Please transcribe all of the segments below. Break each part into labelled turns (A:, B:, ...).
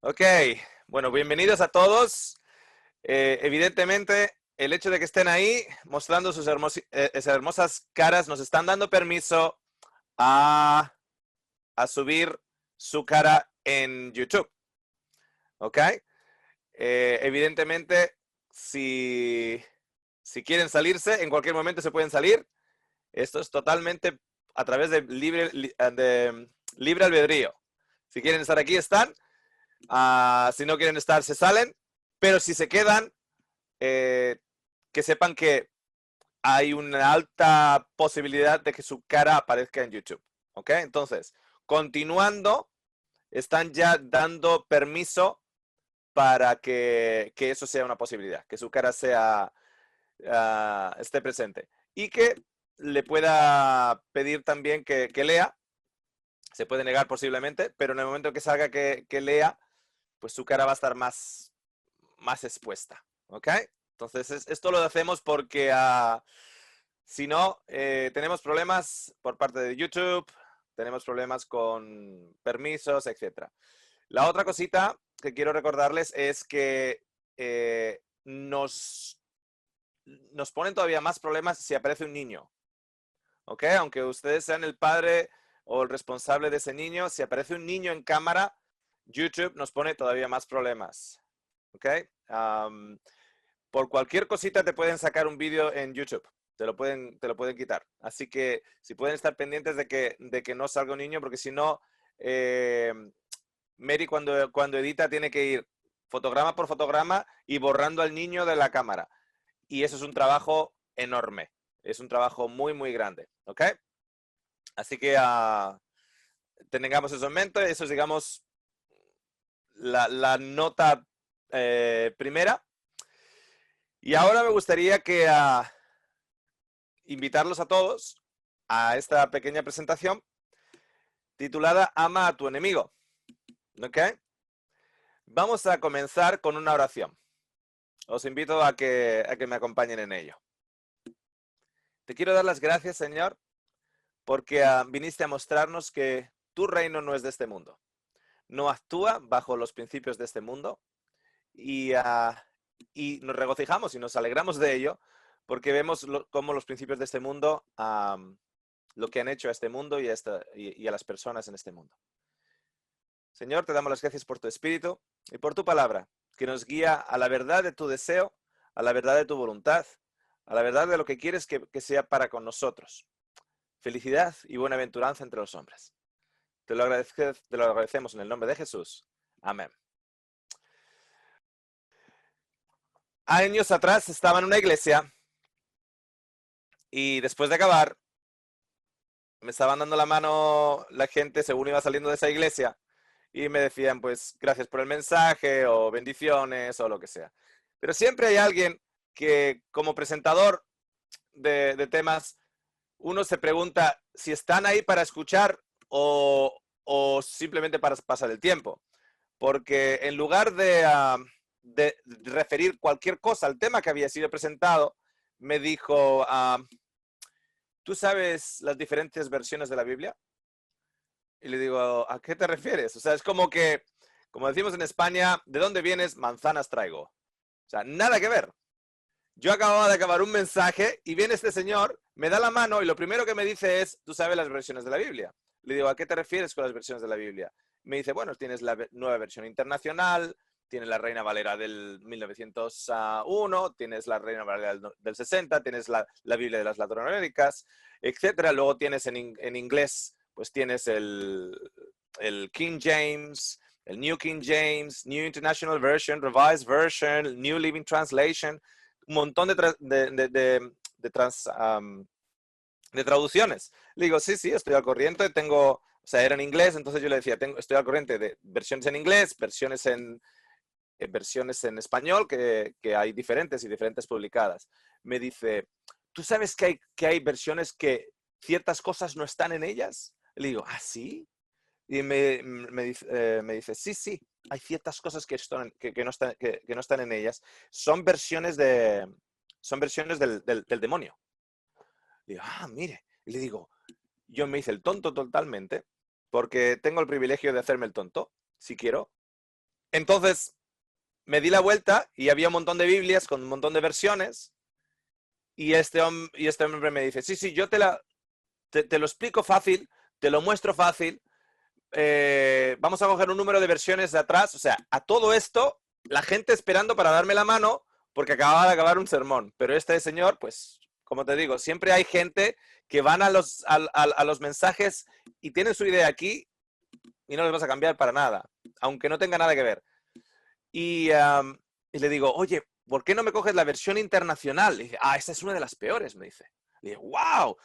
A: Ok, bueno, bienvenidos a todos. Evidentemente, el hecho de que estén ahí mostrando esas hermosas caras nos están dando permiso a, a subir su cara en YouTube. ¿Ok? Evidentemente, si quieren salirse, en cualquier momento se pueden salir. Esto es totalmente a través de libre albedrío. Si quieren estar aquí, están. Si no quieren estar, se salen. Pero si se quedan, que sepan que hay una alta posibilidad de que su cara aparezca en YouTube. ¿Ok? Entonces, continuando, están ya dando permiso para que eso sea una posibilidad, que su cara esté presente. Y que le pueda pedir también que lea. Se puede negar posiblemente, pero en el momento que salga que lea, pues su cara va a estar más expuesta. ¿Ok? Entonces, esto lo hacemos porque si no, tenemos problemas por parte de YouTube, tenemos problemas con permisos, etc. La otra cosita que quiero recordarles es que nos ponen todavía más problemas si aparece un niño. ¿Ok? Aunque ustedes sean el padre o el responsable de ese niño, si aparece un niño en cámara, YouTube nos pone todavía más problemas. ¿Ok? Por cualquier cosita te pueden sacar un vídeo en YouTube. Te lo pueden quitar. Así que si pueden estar pendientes de que no salga un niño, porque si no, Mary cuando edita tiene que ir fotograma por fotograma y borrando al niño de la cámara. Y eso es un trabajo enorme. Es un trabajo muy, muy grande. ¿Ok? Así que tengamos eso en mente. Eso es, digamos, la nota primera. Y ahora me gustaría que invitarlos a todos a esta pequeña presentación titulada Ama a tu enemigo. ¿Ok? Vamos a comenzar con una oración. Os invito a que me acompañen en ello. Te quiero dar las gracias, Señor, porque viniste a mostrarnos que tu reino no es de este mundo. No actúa bajo los principios de este mundo y nos regocijamos y nos alegramos de ello porque vemos cómo los principios de este mundo, lo que han hecho a este mundo y a las personas en este mundo. Señor, te damos las gracias por tu espíritu y por tu palabra, que nos guía a la verdad de tu deseo, a la verdad de tu voluntad, a la verdad de lo que quieres que sea para con nosotros. Felicidad y buenaventuranza entre los hombres. Te lo agradecemos en el nombre de Jesús. Amén. Años atrás estaba en una iglesia y después de acabar me estaban dando la mano la gente según iba saliendo de esa iglesia y me decían pues gracias por el mensaje o bendiciones o lo que sea. Pero siempre hay alguien que como presentador de temas, uno se pregunta si están ahí para escuchar o simplemente para pasar el tiempo. Porque en lugar de referir cualquier cosa al tema que había sido presentado, me dijo, ¿tú sabes las diferentes versiones de la Biblia? Y le digo, ¿a qué te refieres? O sea, es como que, como decimos en España, ¿de dónde vienes? Manzanas traigo. O sea, nada que ver. Yo acababa de acabar un mensaje y viene este señor, me da la mano y lo primero que me dice es, ¿tú sabes las versiones de la Biblia? Le digo, ¿a qué te refieres con las versiones de la Biblia? Me dice, bueno, tienes la nueva versión internacional, tienes la Reina Valera del 1901, tienes la Reina Valera del 60, tienes la Biblia de las Latinoaméricas, etcétera. Luego tienes en inglés, pues tienes el King James, el New King James, New International Version, Revised Version, New Living Translation, un montón de traducciones. Le digo, sí, estoy al corriente, o sea, era en inglés, entonces yo le decía, estoy al corriente de versiones en inglés, versiones en español, que hay diferentes y diferentes publicadas. Me dice, ¿tú sabes que hay versiones que ciertas cosas no están en ellas? Le digo, ¿ah, sí? Y me dice, sí, hay ciertas cosas que no están en ellas. Son versiones del demonio. Le digo, mire. Y le digo, yo me hice el tonto totalmente, porque tengo el privilegio de hacerme el tonto, si quiero. Entonces me di la vuelta y había un montón de Biblias con un montón de versiones. Y este hombre me dice, sí, yo te lo explico fácil, te lo muestro fácil. Vamos a coger un número de versiones de atrás. O sea, a todo esto, la gente esperando para darme la mano porque acababa de acabar un sermón. Pero este señor, pues, como te digo, siempre hay gente que van a los mensajes y tienen su idea aquí y no les vas a cambiar para nada, aunque no tenga nada que ver. Y le digo, oye, ¿por qué no me coges la versión internacional? Y dice, esta es una de las peores, me dice. Le digo, wow,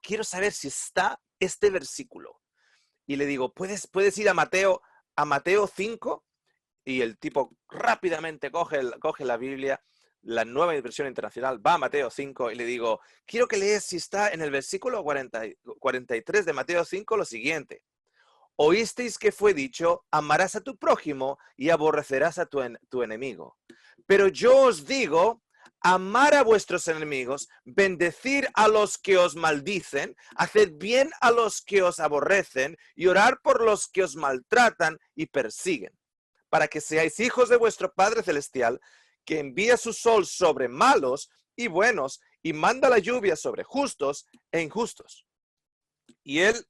A: quiero saber si está este versículo. Y le digo, ¿puedes ir a Mateo 5? Y el tipo rápidamente coge la Biblia, la nueva versión internacional, va a Mateo 5 y le digo, quiero que lees si está en el versículo 43 de Mateo 5 lo siguiente. Oísteis que fue dicho, amarás a tu prójimo y aborrecerás a tu enemigo. Pero yo os digo, amar a vuestros enemigos, bendecir a los que os maldicen, haced bien a los que os aborrecen y orar por los que os maltratan y persiguen, para que seáis hijos de vuestro Padre Celestial, que envía su sol sobre malos y buenos y manda la lluvia sobre justos e injustos. Y él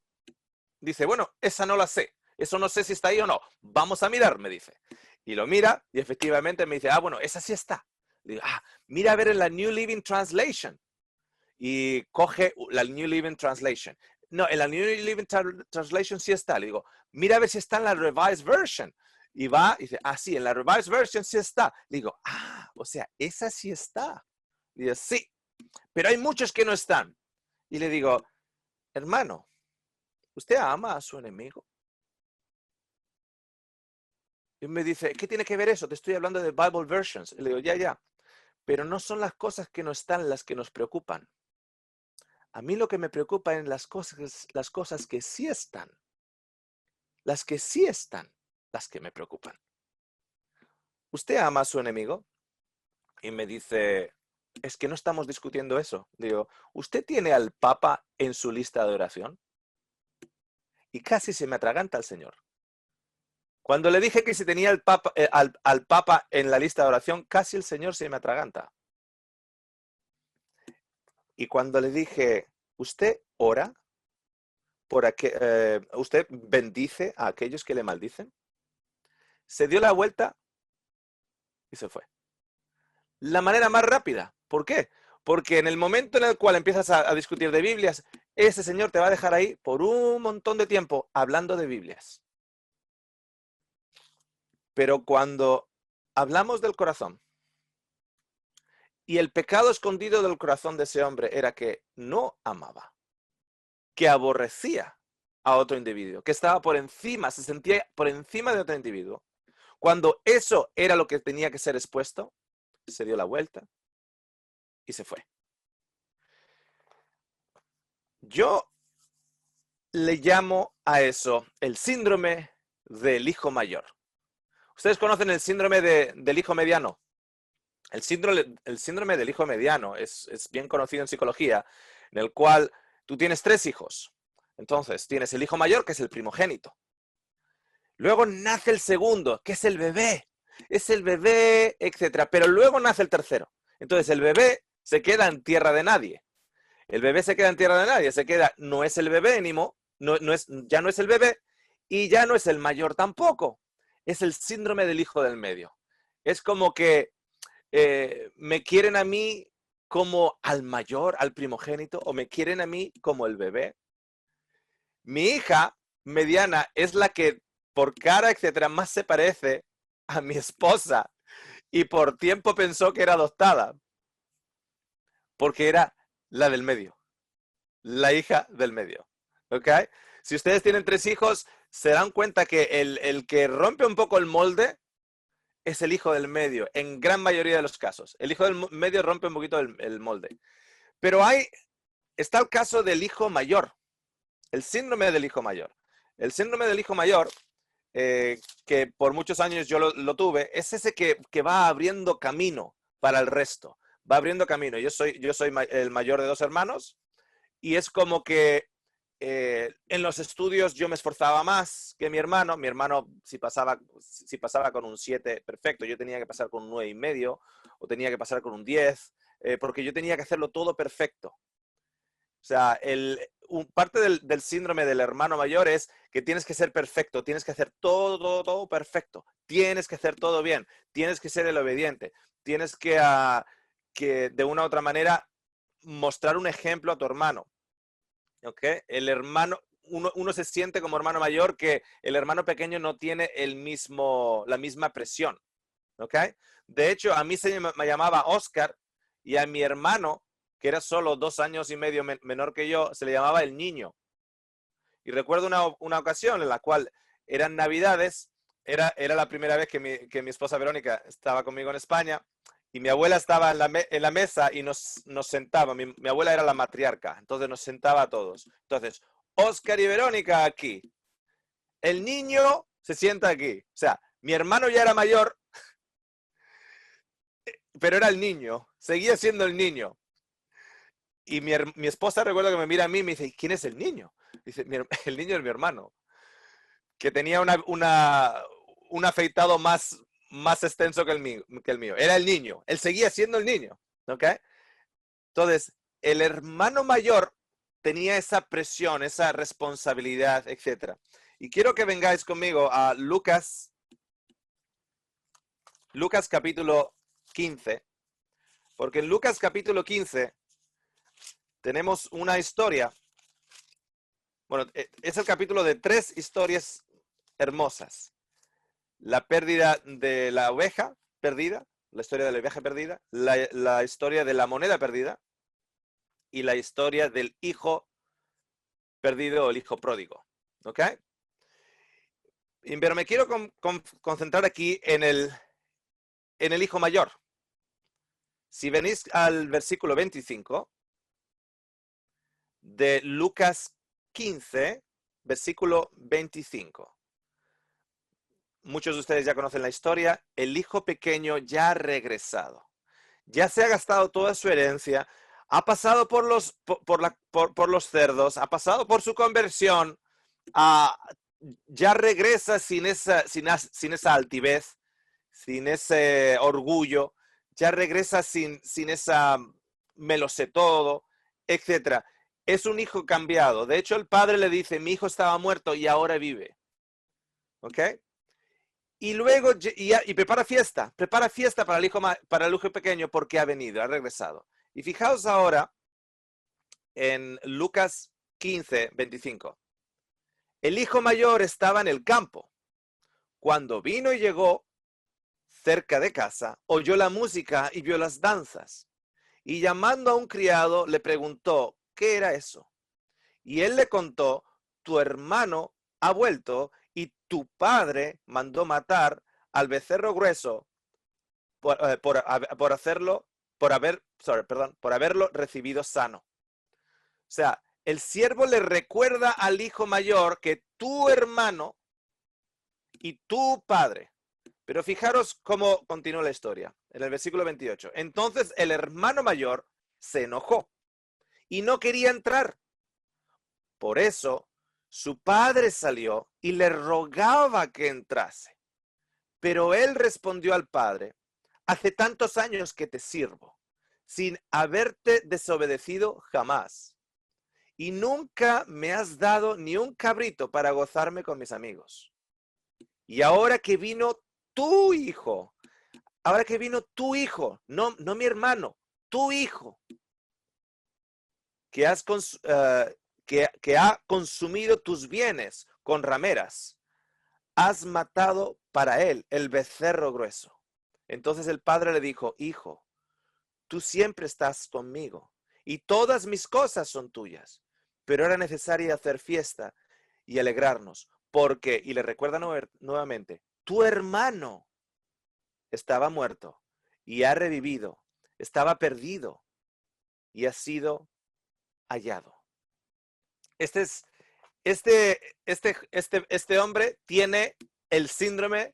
A: dice, bueno, esa no la sé. Eso no sé si está ahí o no. Vamos a mirar, me dice. Y lo mira y efectivamente me dice, bueno, esa sí está. Le digo, mira a ver en la New Living Translation. Y coge la New Living Translation. No, en la New Living Translation sí está. Le digo, mira a ver si está en la Revised Version. Y va y dice, sí, en la Revised Version sí está. Le digo, o sea, esa sí está. Y dice, sí, pero hay muchos que no están. Y le digo, hermano, ¿usted ama a su enemigo? Y me dice, ¿qué tiene que ver eso? Te estoy hablando de Bible versions. Y le digo, ya. Pero no son las cosas que no están las que nos preocupan. A mí lo que me preocupa en las cosas que sí están. Las que sí están, las que me preocupan. ¿Usted ama a su enemigo? Y me dice, es que no estamos discutiendo eso. Digo, ¿usted tiene al Papa en su lista de oración? Y casi se me atraganta el Señor. Cuando le dije que si tenía al Papa en la lista de oración, casi el Señor se me atraganta. Y cuando le dije, ¿usted ora? ¿Usted bendice a aquellos que le maldicen? Se dio la vuelta y se fue. La manera más rápida. ¿Por qué? Porque en el momento en el cual empiezas a discutir de Biblias, ese señor te va a dejar ahí por un montón de tiempo hablando de Biblias. Pero cuando hablamos del corazón, y el pecado escondido del corazón de ese hombre era que no amaba, que aborrecía a otro individuo, que estaba por encima, se sentía por encima de otro individuo. Cuando eso era lo que tenía que ser expuesto, se dio la vuelta y se fue. Yo le llamo a eso el síndrome del hijo mayor. ¿Ustedes conocen el síndrome del hijo mediano? El síndrome del hijo mediano es bien conocido en psicología, en el cual tú tienes 3 hijos. Entonces, tienes el hijo mayor, que es el primogénito. Luego nace el segundo, que es el bebé. Es el bebé, etc. Pero luego nace el tercero. Entonces, el bebé se queda en tierra de nadie. El bebé se queda en tierra de nadie. No es el bebé ánimo, ya no es el bebé y ya no es el mayor tampoco. Es el síndrome del hijo del medio. Es como que me quieren a mí como al mayor, al primogénito, o me quieren a mí como el bebé. Mi hija mediana es la que por cara, etcétera, más se parece a mi esposa y por tiempo pensó que era adoptada porque era la del medio, la hija del medio. ¿Ok? Si ustedes tienen 3 hijos, se dan cuenta que el que rompe un poco el molde es el hijo del medio, en gran mayoría de los casos. El hijo del medio rompe un poquito el molde. Pero está el caso del hijo mayor, el síndrome del hijo mayor. El síndrome del hijo mayor, que por muchos años yo lo tuve, es ese que va abriendo camino para el resto. Va abriendo camino. Yo soy el mayor de 2 hermanos y es como que En los estudios yo me esforzaba más que mi hermano. Mi hermano, si pasaba con un 7, perfecto. Yo tenía que pasar con un 9,5 o tenía que pasar con un 10, porque yo tenía que hacerlo todo perfecto. O sea, parte del síndrome del hermano mayor es que tienes que ser perfecto, tienes que hacer todo perfecto, tienes que hacer todo bien, tienes que ser el obediente, tienes que de una u otra manera mostrar un ejemplo a tu hermano. ¿Ok? El hermano, uno se siente como hermano mayor que el hermano pequeño no tiene la misma presión. ¿Ok? De hecho, a mí me llamaba Oscar y a mi hermano, que era solo 2 años y medio menor que yo, se le llamaba el niño. Y recuerdo una ocasión en la cual eran Navidades, era la primera vez que mi esposa Verónica estaba conmigo en España y mi abuela estaba en la mesa y nos sentaba. Mi abuela era la matriarca, entonces nos sentaba a todos. Entonces, Oscar y Verónica aquí. El niño se sienta aquí. O sea, mi hermano ya era mayor, pero era el niño, seguía siendo el niño. Y mi esposa recuerdo que me mira a mí y me dice, ¿quién es el niño? Dice, el niño es mi hermano, que tenía un afeitado más extenso que el mío. Era el niño, él seguía siendo el niño. ¿Ok? Entonces, el hermano mayor tenía esa presión, esa responsabilidad, etc. Y quiero que vengáis conmigo a Lucas capítulo 15, porque en Lucas capítulo 15 tenemos una historia. Bueno, es el capítulo de 3 historias hermosas. La pérdida de la oveja perdida, la historia de la oveja perdida, la historia de la moneda perdida y la historia del hijo perdido o el hijo pródigo. ¿Ok? Pero me quiero concentrar aquí en el hijo mayor. Si venís al versículo 25 de Lucas 15, versículo 25. Muchos de ustedes ya conocen la historia. El hijo pequeño ya ha regresado. Ya se ha gastado toda su herencia. Ha pasado por los cerdos. Ha pasado por su conversión. Ya regresa sin esa altivez, sin ese orgullo. Ya regresa sin esa me lo sé todo, etc. Es un hijo cambiado. De hecho, el padre le dice, mi hijo estaba muerto y ahora vive. ¿Ok? Y luego prepara fiesta para el hijo pequeño porque ha venido, ha regresado. Y fijaos ahora en Lucas 15, 25. El hijo mayor estaba en el campo. Cuando vino y llegó cerca de casa, oyó la música y vio las danzas. Y llamando a un criado, le preguntó, ¿qué era eso? Y él le contó, tu hermano ha vuelto y tu padre mandó matar al becerro grueso por hacerlo, por haberlo recibido sano. O sea, el siervo le recuerda al hijo mayor que tu hermano y tu padre. Pero fijaros cómo continúa la historia, en el versículo 28. Entonces el hermano mayor se enojó y no quería entrar. Por eso su padre salió y le rogaba que entrase. Pero él respondió al padre, hace tantos años que te sirvo, sin haberte desobedecido jamás. Y nunca me has dado ni un cabrito para gozarme con mis amigos. Y ahora que vino tu hijo, no mi hermano, tu hijo, que ha consumido tus bienes con rameras, has matado para él el becerro grueso. Entonces el padre le dijo, hijo, tú siempre estás conmigo y todas mis cosas son tuyas, pero era necesario hacer fiesta y alegrarnos, porque, y le recuerda nuevamente, tu hermano estaba muerto y ha revivido, estaba perdido y ha sido hallado. Este hombre tiene el síndrome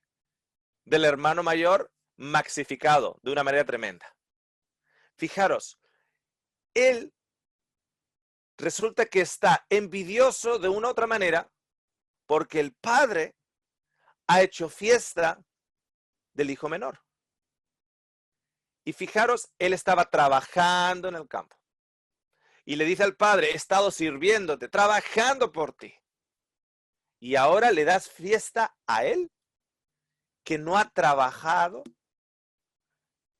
A: del hermano mayor maxificado de una manera tremenda. Fijaros, él resulta que está envidioso de una u otra manera porque el padre ha hecho fiesta del hijo menor. Y fijaros, él estaba trabajando en el campo. Y le dice al padre, he estado sirviéndote, trabajando por ti. Y ahora le das fiesta a él, que no ha trabajado.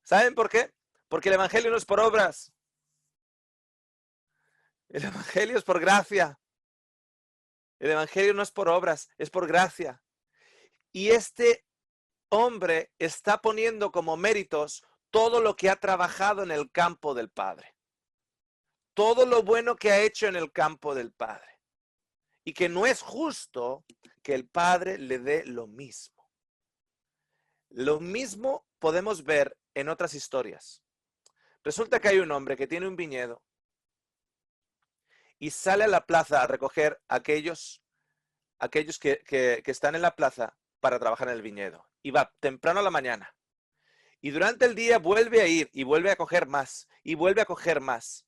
A: ¿Saben por qué? Porque el evangelio no es por obras. El evangelio es por gracia. El evangelio no es por obras, es por gracia. Y este hombre está poniendo como méritos todo lo que ha trabajado en el campo del Padre. Todo lo bueno que ha hecho en el campo del Padre. Y que no es justo que el Padre le dé lo mismo. Lo mismo podemos ver en otras historias. Resulta que hay un hombre que tiene un viñedo y sale a la plaza a recoger a aquellos que están en la plaza para trabajar en el viñedo. Y va temprano a la mañana. Y durante el día vuelve a ir y vuelve a coger más y vuelve a coger más.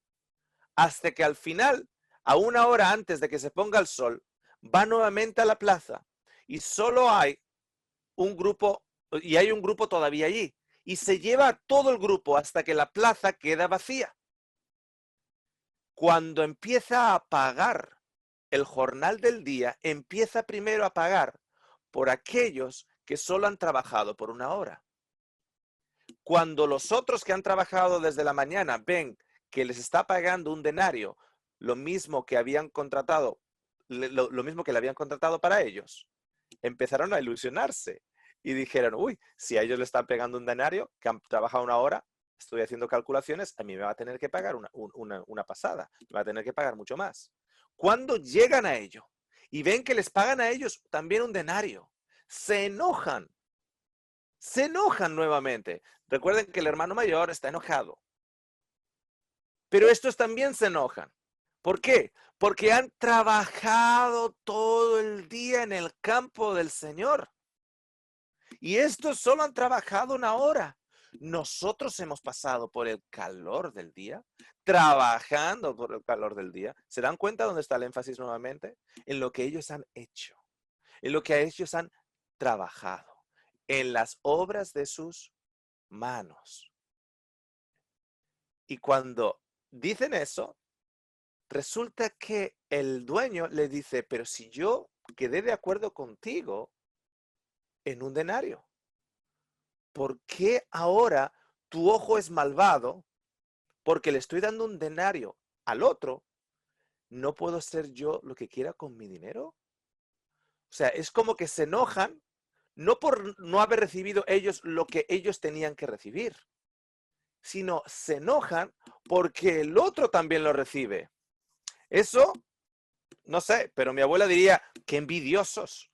A: Hasta que al final, a una hora antes de que se ponga el sol, va nuevamente a la plaza y solo hay un grupo, y hay un grupo todavía allí. Y se lleva a todo el grupo hasta que la plaza queda vacía. Cuando empieza a pagar el jornal del día, empieza primero a pagar por aquellos que solo han trabajado por una hora. Cuando los otros que han trabajado desde la mañana ven que les está pagando un denario, lo mismo que habían contratado, lo mismo que le habían contratado para ellos, empezaron a ilusionarse y dijeron, uy, si a ellos le están pagando un denario, que han trabajado una hora, estoy haciendo calculaciones, a mí me va a tener que pagar una pasada, me va a tener que pagar mucho más. Cuando llegan a ello y ven que les pagan a ellos también un denario, se enojan nuevamente. Recuerden que el hermano mayor está enojado. Pero estos también se enojan. ¿Por qué? Porque han trabajado todo el día en el campo del Señor. Y estos solo han trabajado una hora. Nosotros hemos pasado por el calor del día, trabajando por el calor del día. ¿Se dan cuenta dónde está el énfasis nuevamente? En lo que ellos han hecho, en lo que ellos han trabajado, en las obras de sus manos. Y cuando dicen eso, resulta que el dueño le dice, pero si yo quedé de acuerdo contigo en un denario, ¿por qué ahora tu ojo es malvado? Porque le estoy dando un denario al otro, ¿no puedo hacer yo lo que quiera con mi dinero? O sea, es como que se enojan, no por no haber recibido ellos lo que ellos tenían que recibir, sino se enojan porque el otro también lo recibe. Eso, no sé, pero mi abuela diría, qué envidiosos,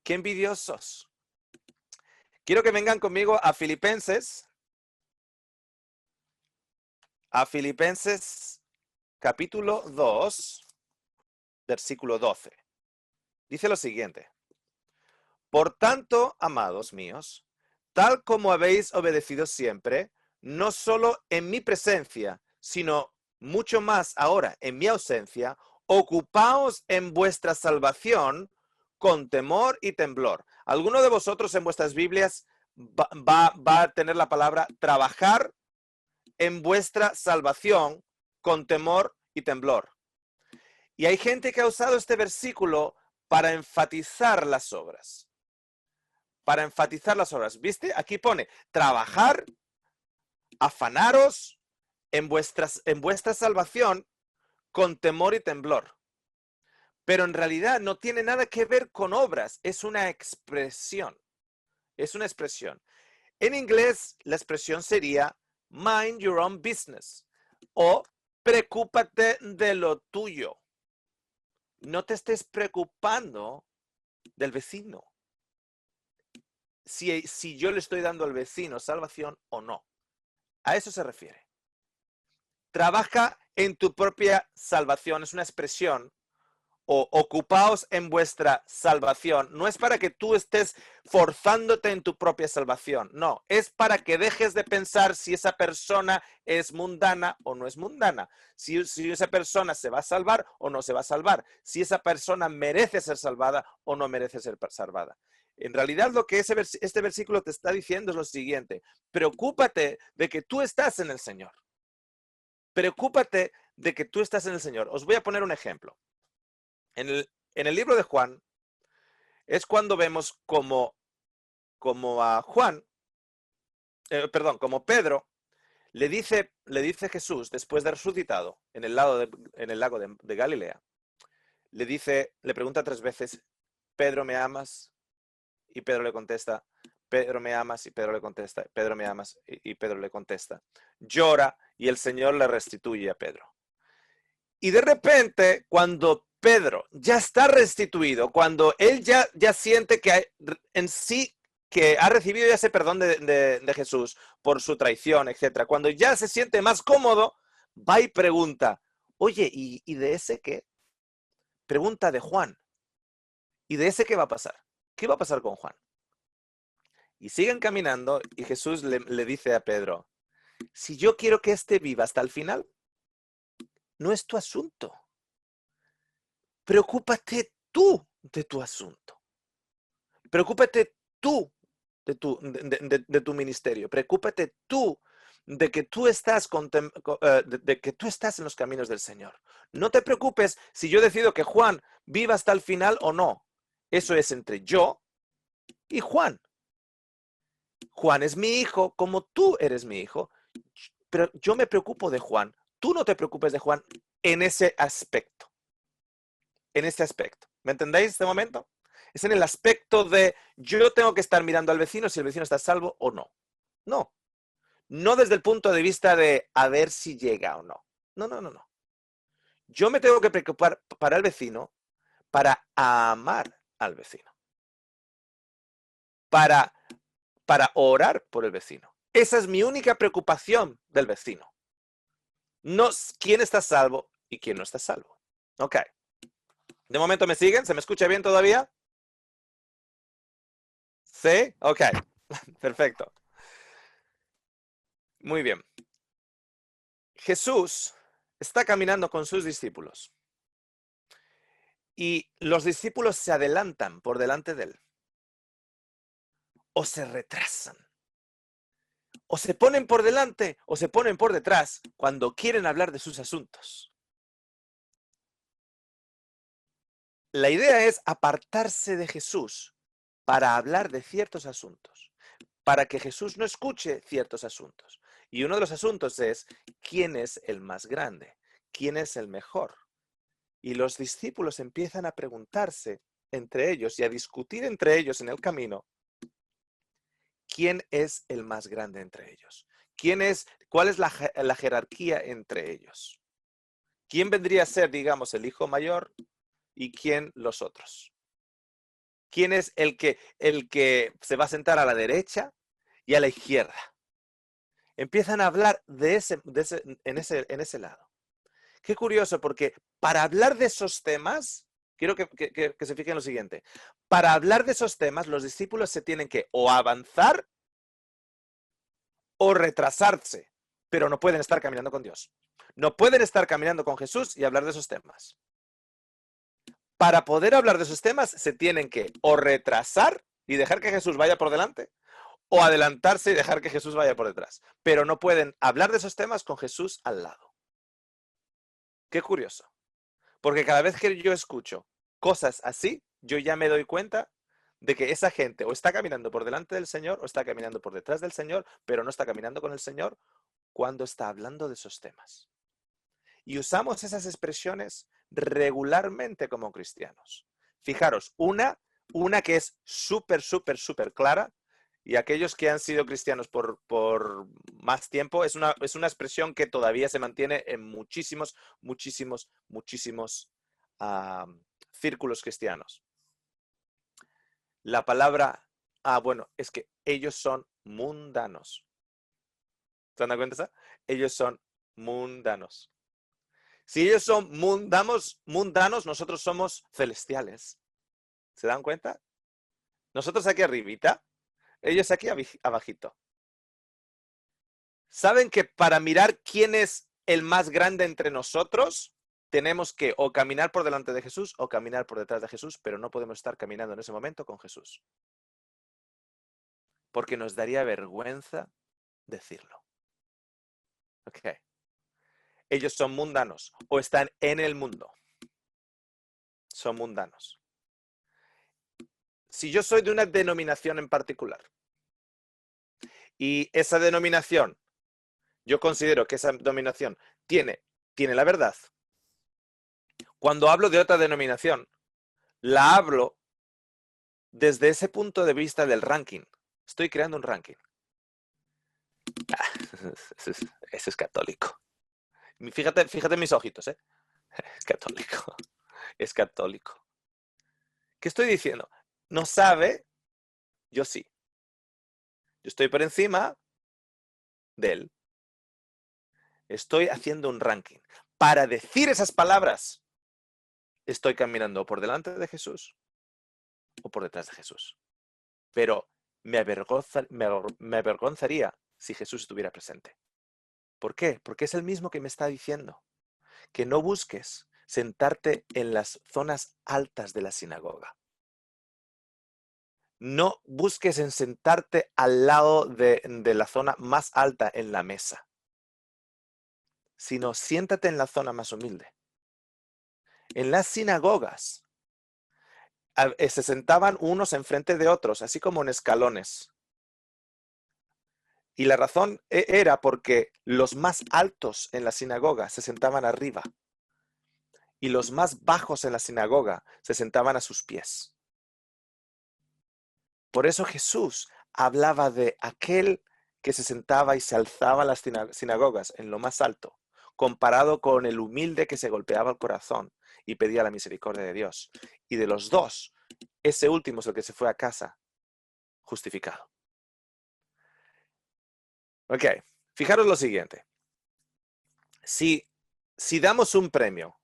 A: qué envidiosos. Quiero que vengan conmigo a Filipenses capítulo 2, versículo 12. Dice lo siguiente. Por tanto, amados míos, tal como habéis obedecido siempre, no solo en mi presencia, sino mucho más ahora en mi ausencia, ocupaos en vuestra salvación con temor y temblor. ¿Alguno de vosotros en vuestras Biblias va a tener la palabra trabajar en vuestra salvación con temor y temblor? Y hay gente que ha usado este versículo para enfatizar las obras. Para enfatizar las obras. ¿Viste? Aquí pone, trabajar, afanaros en vuestra salvación con temor y temblor. Pero en realidad no tiene nada que ver con obras, es una expresión. Es una expresión. En inglés, la expresión sería mind your own business o preocúpate de lo tuyo. No te estés preocupando del vecino. Si yo le estoy dando al vecino salvación o no. A eso se refiere. Trabaja en tu propia salvación. Es una expresión o ocupaos en vuestra salvación, no es para que tú estés forzándote en tu propia salvación, no, es para que dejes de pensar si esa persona es mundana o no es mundana, si esa persona se va a salvar o no se va a salvar, si esa persona merece ser salvada o no merece ser salvada. En realidad lo que este versículo te está diciendo es lo siguiente: preocúpate de que tú estás en el Señor. Preocúpate de que tú estás en el Señor. Os voy a poner un ejemplo. En el libro de Juan es cuando vemos como a Juan, como Pedro, le dice Jesús, después de resucitado, en el lago de Galilea, le pregunta 3 veces: Pedro, ¿me amas? Y Pedro le contesta: Pedro, ¿me amas? Y Pedro le contesta: Pedro, ¿me amas? Y Pedro le contesta. Llora y el Señor le restituye a Pedro. Y de repente, cuando Pedro ya está restituido, cuando él ya siente que en sí que ha recibido ya ese perdón de Jesús por su traición, etcétera, cuando ya se siente más cómodo, va y pregunta: oye, ¿y de ese qué? Pregunta de Juan. ¿Y de ese qué va a pasar? ¿Qué va a pasar con Juan? Y siguen caminando y Jesús le dice a Pedro: si yo quiero que éste viva hasta el final, no es tu asunto. Preocúpate tú de tu asunto. Preocúpate tú de tu ministerio. Preocúpate tú de que tú estás de que tú estás en los caminos del Señor. No te preocupes si yo decido que Juan viva hasta el final o no. Eso es entre yo y Juan. Juan es mi hijo como tú eres mi hijo, pero yo me preocupo de Juan. Tú no te preocupes de Juan en ese aspecto. En este aspecto. ¿Me entendéis este momento? Es en el aspecto de yo tengo que estar mirando al vecino si el vecino está salvo o no. No. No desde el punto de vista de a ver si llega o no. No, no, no, no. Yo me tengo que preocupar para el vecino, para amar al vecino. Para, para orar por el vecino. Esa es mi única preocupación del vecino. No quién está salvo y quién no está salvo. Ok. ¿De momento me siguen? ¿Se me escucha bien todavía? ¿Sí? Ok. Perfecto. Muy bien. Jesús está caminando con sus discípulos y los discípulos se adelantan por delante de él o se retrasan o se ponen por delante o se ponen por detrás cuando quieren hablar de sus asuntos. La idea es apartarse de Jesús para hablar de ciertos asuntos, para que Jesús no escuche ciertos asuntos. Y uno de los asuntos es quién es el más grande, quién es el mejor. Y los discípulos empiezan a preguntarse entre ellos y a discutir entre ellos en el camino quién es el más grande entre ellos. ¿Cuál es la jerarquía entre ellos? ¿Quién vendría a ser, digamos, el hijo mayor y quién los otros? ¿Quién es el que se va a sentar a la derecha y a la izquierda? Empiezan a hablar en ese lado. Qué curioso, porque para hablar de esos temas, quiero que se fijen en lo siguiente. Para hablar de esos temas, los discípulos se tienen que o avanzar o retrasarse, pero no pueden estar caminando con Dios. No pueden estar caminando con Jesús y hablar de esos temas. Para poder hablar de esos temas, se tienen que o retrasar y dejar que Jesús vaya por delante, o adelantarse y dejar que Jesús vaya por detrás. Pero no pueden hablar de esos temas con Jesús al lado. Qué curioso. Porque cada vez que yo escucho cosas así, yo ya me doy cuenta de que esa gente o está caminando por delante del Señor o está caminando por detrás del Señor, pero no está caminando con el Señor cuando está hablando de esos temas. Y usamos esas expresiones regularmente como cristianos. Fijaros, una que es súper, súper, súper clara, y aquellos que han sido cristianos por más tiempo, es una expresión que todavía se mantiene en muchísimos, muchísimos, muchísimos círculos cristianos. La palabra, bueno, es que ellos son mundanos. ¿Se dan cuenta? Ellos son mundanos. Si ellos son mundanos, nosotros somos celestiales. ¿Se dan cuenta? Nosotros aquí arribita, ellos aquí abajito. ¿Saben que para mirar quién es el más grande entre nosotros, tenemos que o caminar por delante de Jesús o caminar por detrás de Jesús, pero no podemos estar caminando en ese momento con Jesús? Porque nos daría vergüenza decirlo. Ok. Ellos son mundanos o están en el mundo. Son mundanos. Si yo soy de una denominación en particular y esa denominación, yo considero que esa denominación tiene la verdad, cuando hablo de otra denominación, la hablo desde ese punto de vista del ranking. Estoy creando un ranking. Ese es católico. Fíjate en mis ojitos, ¿eh? Es católico. Es católico. ¿Qué estoy diciendo? No sabe, yo sí. Yo estoy por encima de él. Estoy haciendo un ranking. Para decir esas palabras, estoy caminando por delante de Jesús o por detrás de Jesús. Pero me avergonzaría si Jesús estuviera presente. ¿Por qué? Porque es el mismo que me está diciendo que no busques sentarte en las zonas altas de la sinagoga. No busques en sentarte al lado de la zona más alta en la mesa, sino siéntate en la zona más humilde. En las sinagogas se sentaban unos enfrente de otros, así como en escalones. Y la razón era porque los más altos en la sinagoga se sentaban arriba y los más bajos en la sinagoga se sentaban a sus pies. Por eso Jesús hablaba de aquel que se sentaba y se alzaba en las sinagogas en lo más alto, comparado con el humilde que se golpeaba el corazón y pedía la misericordia de Dios. Y de los dos, ese último es el que se fue a casa justificado. Ok, fijaros lo siguiente. Si damos un premio,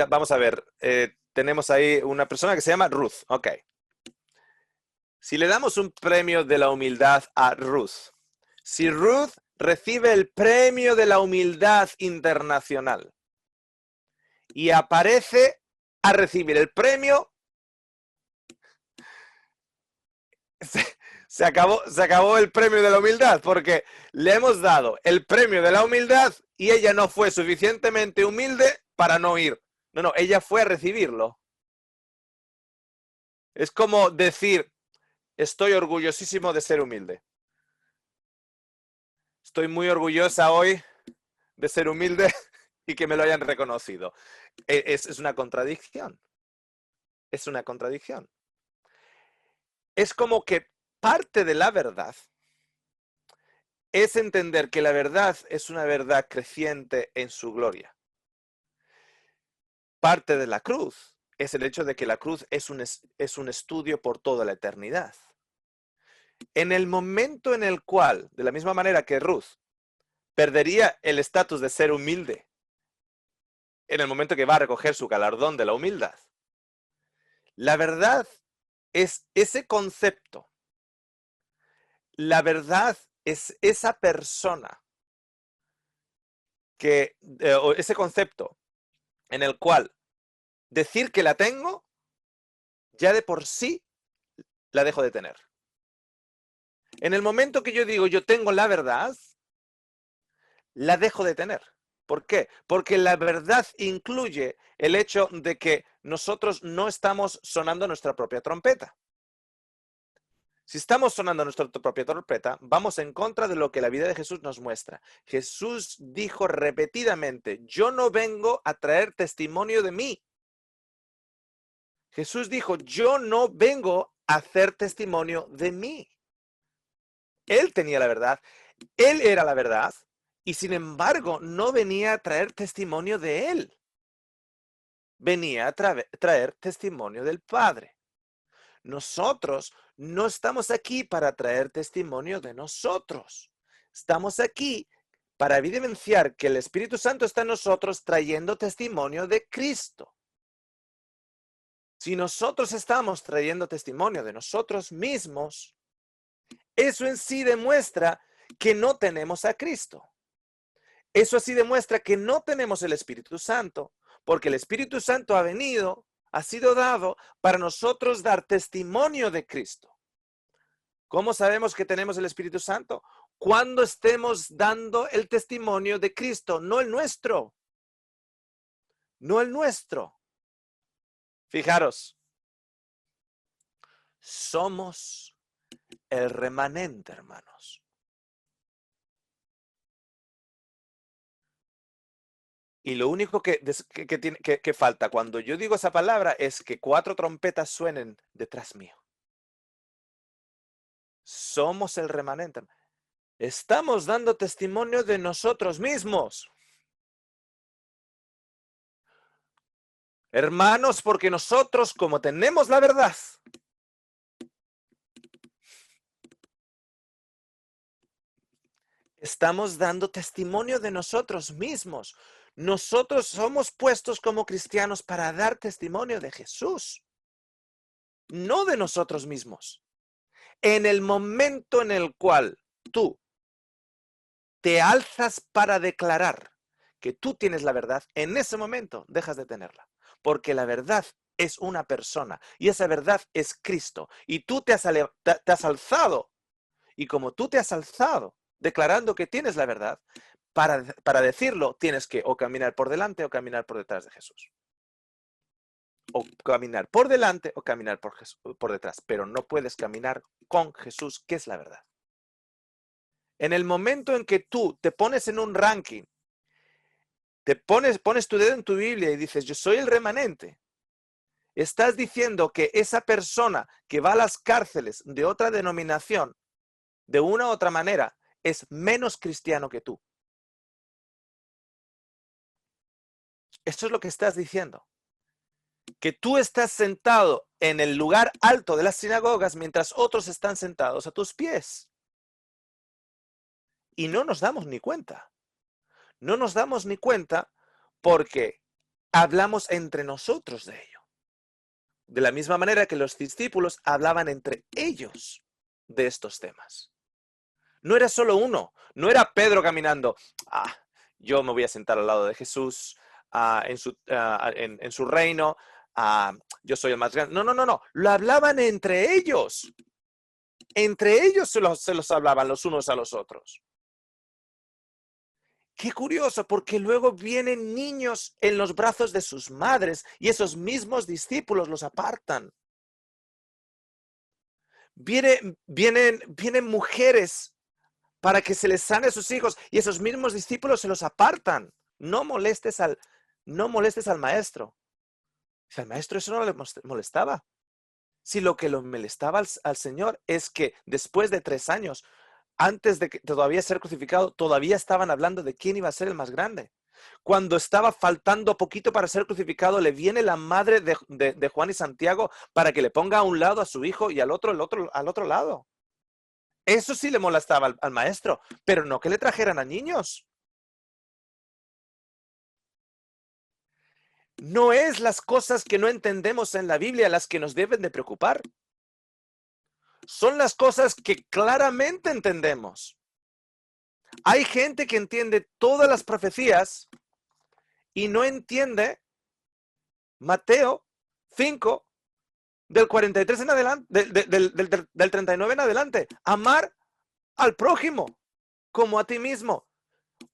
A: vamos a ver, tenemos ahí una persona que se llama Ruth. Ok. Si le damos un premio de la humildad a Ruth, si Ruth recibe el premio de la humildad internacional y aparece a recibir el premio, se acabó el premio de la humildad, porque le hemos dado el premio de la humildad y ella no fue suficientemente humilde para no ir. No, ella fue a recibirlo. Es como decir, estoy orgullosísimo de ser humilde. Estoy muy orgullosa hoy de ser humilde y que me lo hayan reconocido. Es una contradicción. Es una contradicción. Es como que parte de la verdad es entender que la verdad es una verdad creciente en su gloria. Parte de la cruz es el hecho de que la cruz es un estudio por toda la eternidad. En el momento en el cual, de la misma manera que Ruth, perdería el estatus de ser humilde, en el momento que va a recoger su galardón de la humildad, la verdad es ese concepto. La verdad es esa persona o ese concepto en el cual decir que la tengo, ya de por sí la dejo de tener. En el momento que yo digo yo tengo la verdad, la dejo de tener. ¿Por qué? Porque la verdad incluye el hecho de que nosotros no estamos sonando nuestra propia trompeta. Si estamos sonando nuestra propia trompeta, vamos en contra de lo que la vida de Jesús nos muestra. Jesús dijo repetidamente, yo no vengo a traer testimonio de mí. Jesús dijo, yo no vengo a hacer testimonio de mí. Él tenía la verdad, él era la verdad, y sin embargo no venía a traer testimonio de él. Venía a traer testimonio del Padre. Nosotros no estamos aquí para traer testimonio de nosotros. Estamos aquí para evidenciar que el Espíritu Santo está en nosotros trayendo testimonio de Cristo. Si nosotros estamos trayendo testimonio de nosotros mismos, eso en sí demuestra que no tenemos a Cristo. Eso así demuestra que no tenemos el Espíritu Santo, porque el Espíritu Santo ha venido, ha sido dado para nosotros dar testimonio de Cristo. ¿Cómo sabemos que tenemos el Espíritu Santo? Cuando estemos dando el testimonio de Cristo, no el nuestro. No el nuestro. Fijaros, somos el remanente, hermanos. Y lo único que falta cuando yo digo esa palabra es que 4 trompetas suenen detrás mío. Somos el remanente. Estamos dando testimonio de nosotros mismos. Hermanos, porque nosotros, como tenemos la verdad, estamos dando testimonio de nosotros mismos. Nosotros somos puestos como cristianos para dar testimonio de Jesús, no de nosotros mismos. En el momento en el cual tú te alzas para declarar que tú tienes la verdad, en ese momento dejas de tenerla, porque la verdad es una persona y esa verdad es Cristo. Y tú te has alzado, y como tú te has alzado declarando que tienes la verdad, para decirlo tienes que o caminar por delante o caminar por detrás de Jesús. O caminar por delante o caminar por detrás, pero no puedes caminar con Jesús, que es la verdad. En el momento en que tú te pones en un ranking, pones tu dedo en tu Biblia y dices, yo soy el remanente, estás diciendo que esa persona que va a las cárceles de otra denominación, de una u otra manera, es menos cristiano que tú. Esto es lo que estás diciendo. Que tú estás sentado en el lugar alto de las sinagogas mientras otros están sentados a tus pies. Y no nos damos ni cuenta. No nos damos ni cuenta porque hablamos entre nosotros de ello. De la misma manera que los discípulos hablaban entre ellos de estos temas. No era solo uno, no era Pedro caminando, yo me voy a sentar al lado de Jesús en su reino, yo soy el más grande. No, no, no, no, lo hablaban entre ellos. Entre ellos se los hablaban los unos a los otros. Qué curioso, porque luego vienen niños en los brazos de sus madres y esos mismos discípulos los apartan. Vienen mujeres para que se les sane a sus hijos y esos mismos discípulos se los apartan. No molestes al maestro. Si al maestro eso no le molestaba. Si lo que lo molestaba al Señor es que después de 3 años, antes de que todavía ser crucificado, todavía estaban hablando de quién iba a ser el más grande. Cuando estaba faltando poquito para ser crucificado, le viene la madre de Juan y Santiago para que le ponga a un lado a su hijo y al otro lado. Eso sí le molestaba al maestro, pero no que le trajeran a niños. No es las cosas que no entendemos en la Biblia las que nos deben de preocupar. Son las cosas que claramente entendemos. Hay gente que entiende todas las profecías y no entiende Mateo 5, del 43 en adelante, del 39 en adelante. Amar al prójimo como a ti mismo.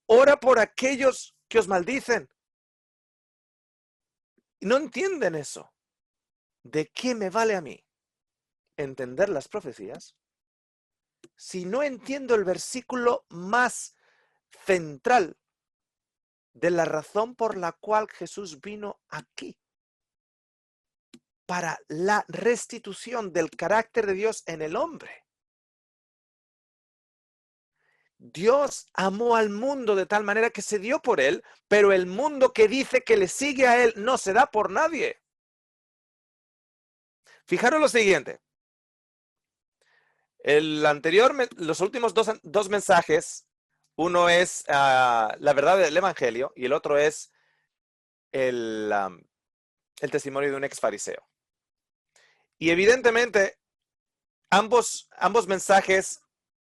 A: Ora por aquellos que os maldicen. No entienden eso. ¿De qué me vale a mí entender las profecías si no entiendo el versículo más central de la razón por la cual Jesús vino aquí? Para la restitución del carácter de Dios en el hombre. Dios amó al mundo de tal manera que se dio por él, pero el mundo que dice que le sigue a él no se da por nadie. Fijaros lo siguiente. Los últimos dos mensajes, Uno es la verdad del Evangelio y el otro es el testimonio de un ex fariseo. Y evidentemente, ambos mensajes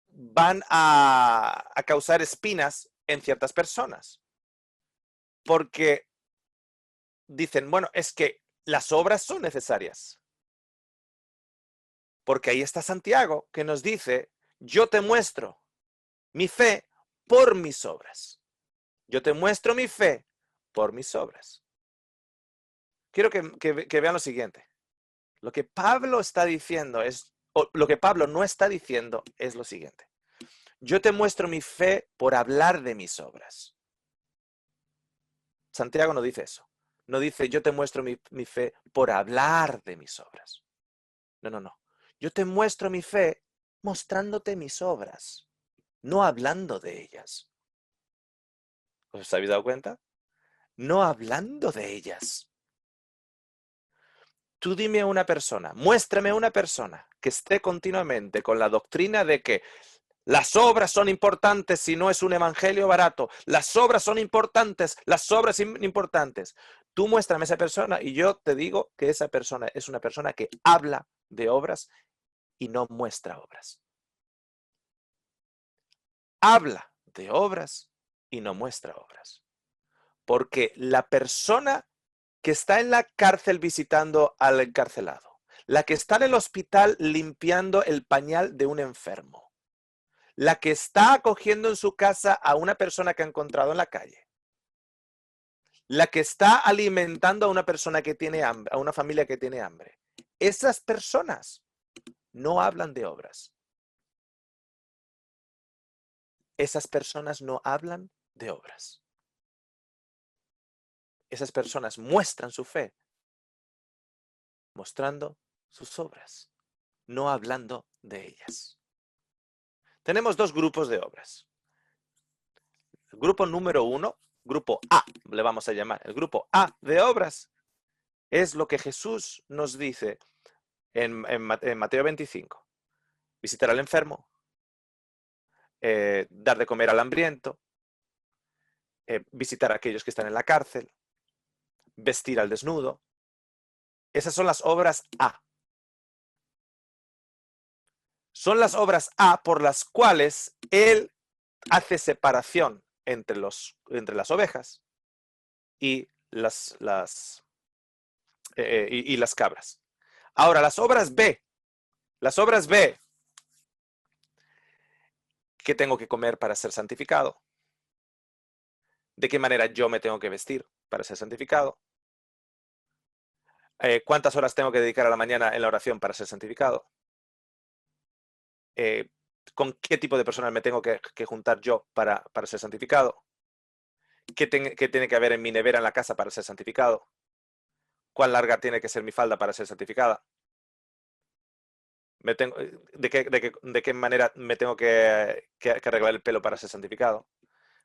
A: van a causar espinas en ciertas personas. Porque dicen, bueno, es que las obras son necesarias. Porque ahí está Santiago, que nos dice, yo te muestro mi fe por mis obras. Yo te muestro mi fe por mis obras. Quiero que vean lo siguiente. Lo que Pablo está diciendo es, o lo que Pablo no está diciendo es lo siguiente. Yo te muestro mi fe por hablar de mis obras. Santiago no dice eso. No dice, yo te muestro mi fe por hablar de mis obras. No, no, no. Yo te muestro mi fe mostrándote mis obras, no hablando de ellas. ¿Os habéis dado cuenta? No hablando de ellas. Tú dime a una persona, muéstrame a una persona que esté continuamente con la doctrina de que las obras son importantes si no es un evangelio barato. Las obras son importantes, las obras son importantes. Tú muéstrame a esa persona y yo te digo que esa persona es una persona que habla de obras y no muestra obras. Habla de obras y no muestra obras. Porque la persona que está en la cárcel visitando al encarcelado, la que está en el hospital limpiando el pañal de un enfermo, la que está acogiendo en su casa a una persona que ha encontrado en la calle, la que está alimentando a una persona que tiene hambre, a una familia que tiene hambre. Esas personas no hablan de obras. Esas personas no hablan de obras. Esas personas muestran su fe mostrando sus obras, no hablando de ellas. Tenemos dos grupos de obras. El grupo número 1, grupo A, le vamos a llamar. El grupo A de obras es lo que Jesús nos dice en Mateo 25. Visitar al enfermo, dar de comer al hambriento, visitar a aquellos que están en la cárcel, vestir al desnudo. Esas son las obras A. Son las obras A por las cuales Él hace separación entre las ovejas y las cabras. Ahora, las obras B, ¿qué tengo que comer para ser santificado? ¿De qué manera yo me tengo que vestir para ser santificado? ¿Cuántas horas tengo que dedicar a la mañana en la oración para ser santificado? ¿Con qué tipo de personas me tengo que juntar yo para ser santificado? ¿Qué tiene que haber en mi nevera en la casa para ser santificado? ¿Cuán larga tiene que ser mi falda para ser santificada? ¿De qué manera me tengo que arreglar el pelo para ser santificado?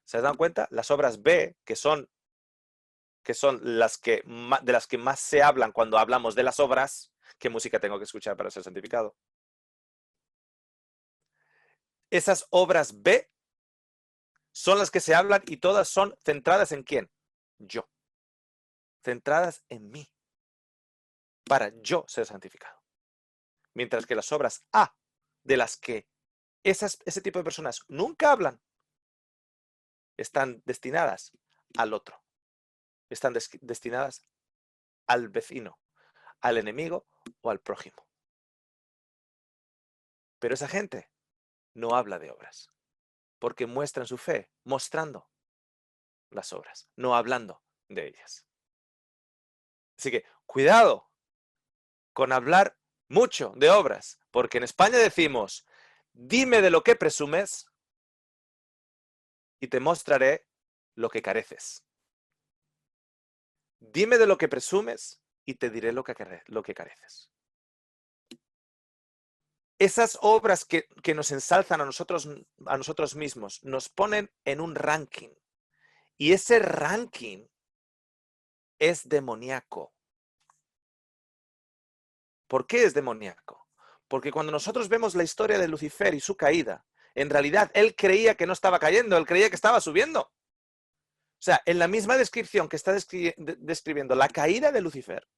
A: ¿Se dan cuenta? Las obras B, que son de las que más se hablan cuando hablamos de las obras, ¿qué música tengo que escuchar para ser santificado? Esas obras B son las que se hablan y todas son centradas en ¿quién? Yo. Centradas en mí. Para yo ser santificado. Mientras que las obras A, de las que ese tipo de personas nunca hablan, están destinadas al otro. Están destinadas al vecino, al enemigo o al prójimo. Pero esa gente no habla de obras, porque muestran su fe, mostrando las obras, no hablando de ellas. Así que cuidado con hablar mucho de obras, porque en España decimos, dime de lo que presumes y te mostraré lo que careces. Dime de lo que presumes y te diré lo que careces. Esas obras que nos ensalzan a nosotros mismos nos ponen en un ranking. Y ese ranking es demoníaco. ¿Por qué es demoníaco? Porque cuando nosotros vemos la historia de Lucifer y su caída, En realidad, él creía que no estaba cayendo, él creía que estaba subiendo. O sea, en la misma descripción que está describiendo la caída de Lucifer,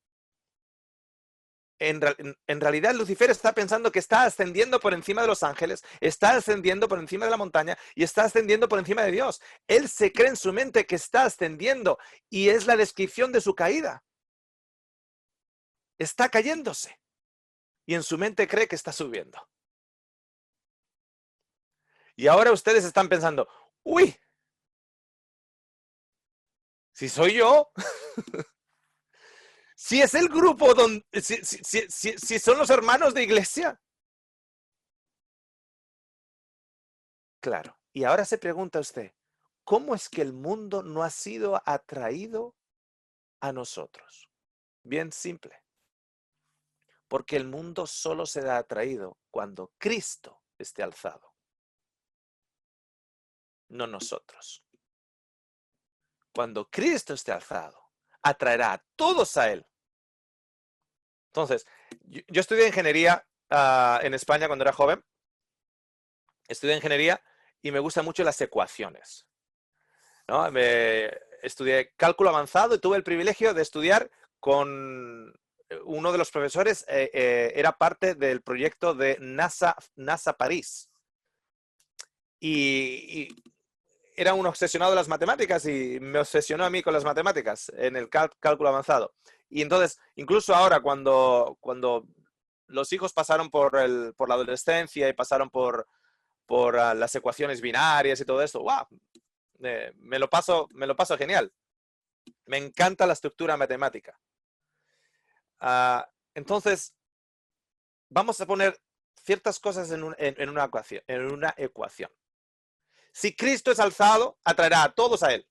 A: en realidad Lucifer está pensando que está ascendiendo por encima de los ángeles, está ascendiendo por encima de la montaña y está ascendiendo por encima de Dios. Él se cree en su mente que está ascendiendo y es la descripción de su caída. Está cayéndose y en su mente cree que está subiendo. Y ahora ustedes están pensando, uy, si soy yo, si es el grupo donde, si son los hermanos de iglesia. Claro. Y ahora se pregunta usted, ¿cómo es que el mundo no ha sido atraído a nosotros? Bien simple. Porque el mundo solo será atraído cuando Cristo esté alzado, no nosotros. Cuando Cristo esté alzado, atraerá a todos a Él. Entonces, yo estudié ingeniería en España cuando era joven. Estudié ingeniería y me gustan mucho las ecuaciones, ¿no? Estudié cálculo avanzado y tuve el privilegio de estudiar con uno de los profesores, era parte del proyecto de NASA París. Y era un obsesionado de las matemáticas y me obsesionó a mí con las matemáticas en el cálculo avanzado. Y entonces, incluso ahora cuando los hijos pasaron por la adolescencia y pasaron por las ecuaciones binarias y todo esto, ¡wow! Me lo paso genial. Me encanta la estructura matemática. Entonces, vamos a poner ciertas cosas en una ecuación. Si Cristo es alzado, atraerá a todos a Él.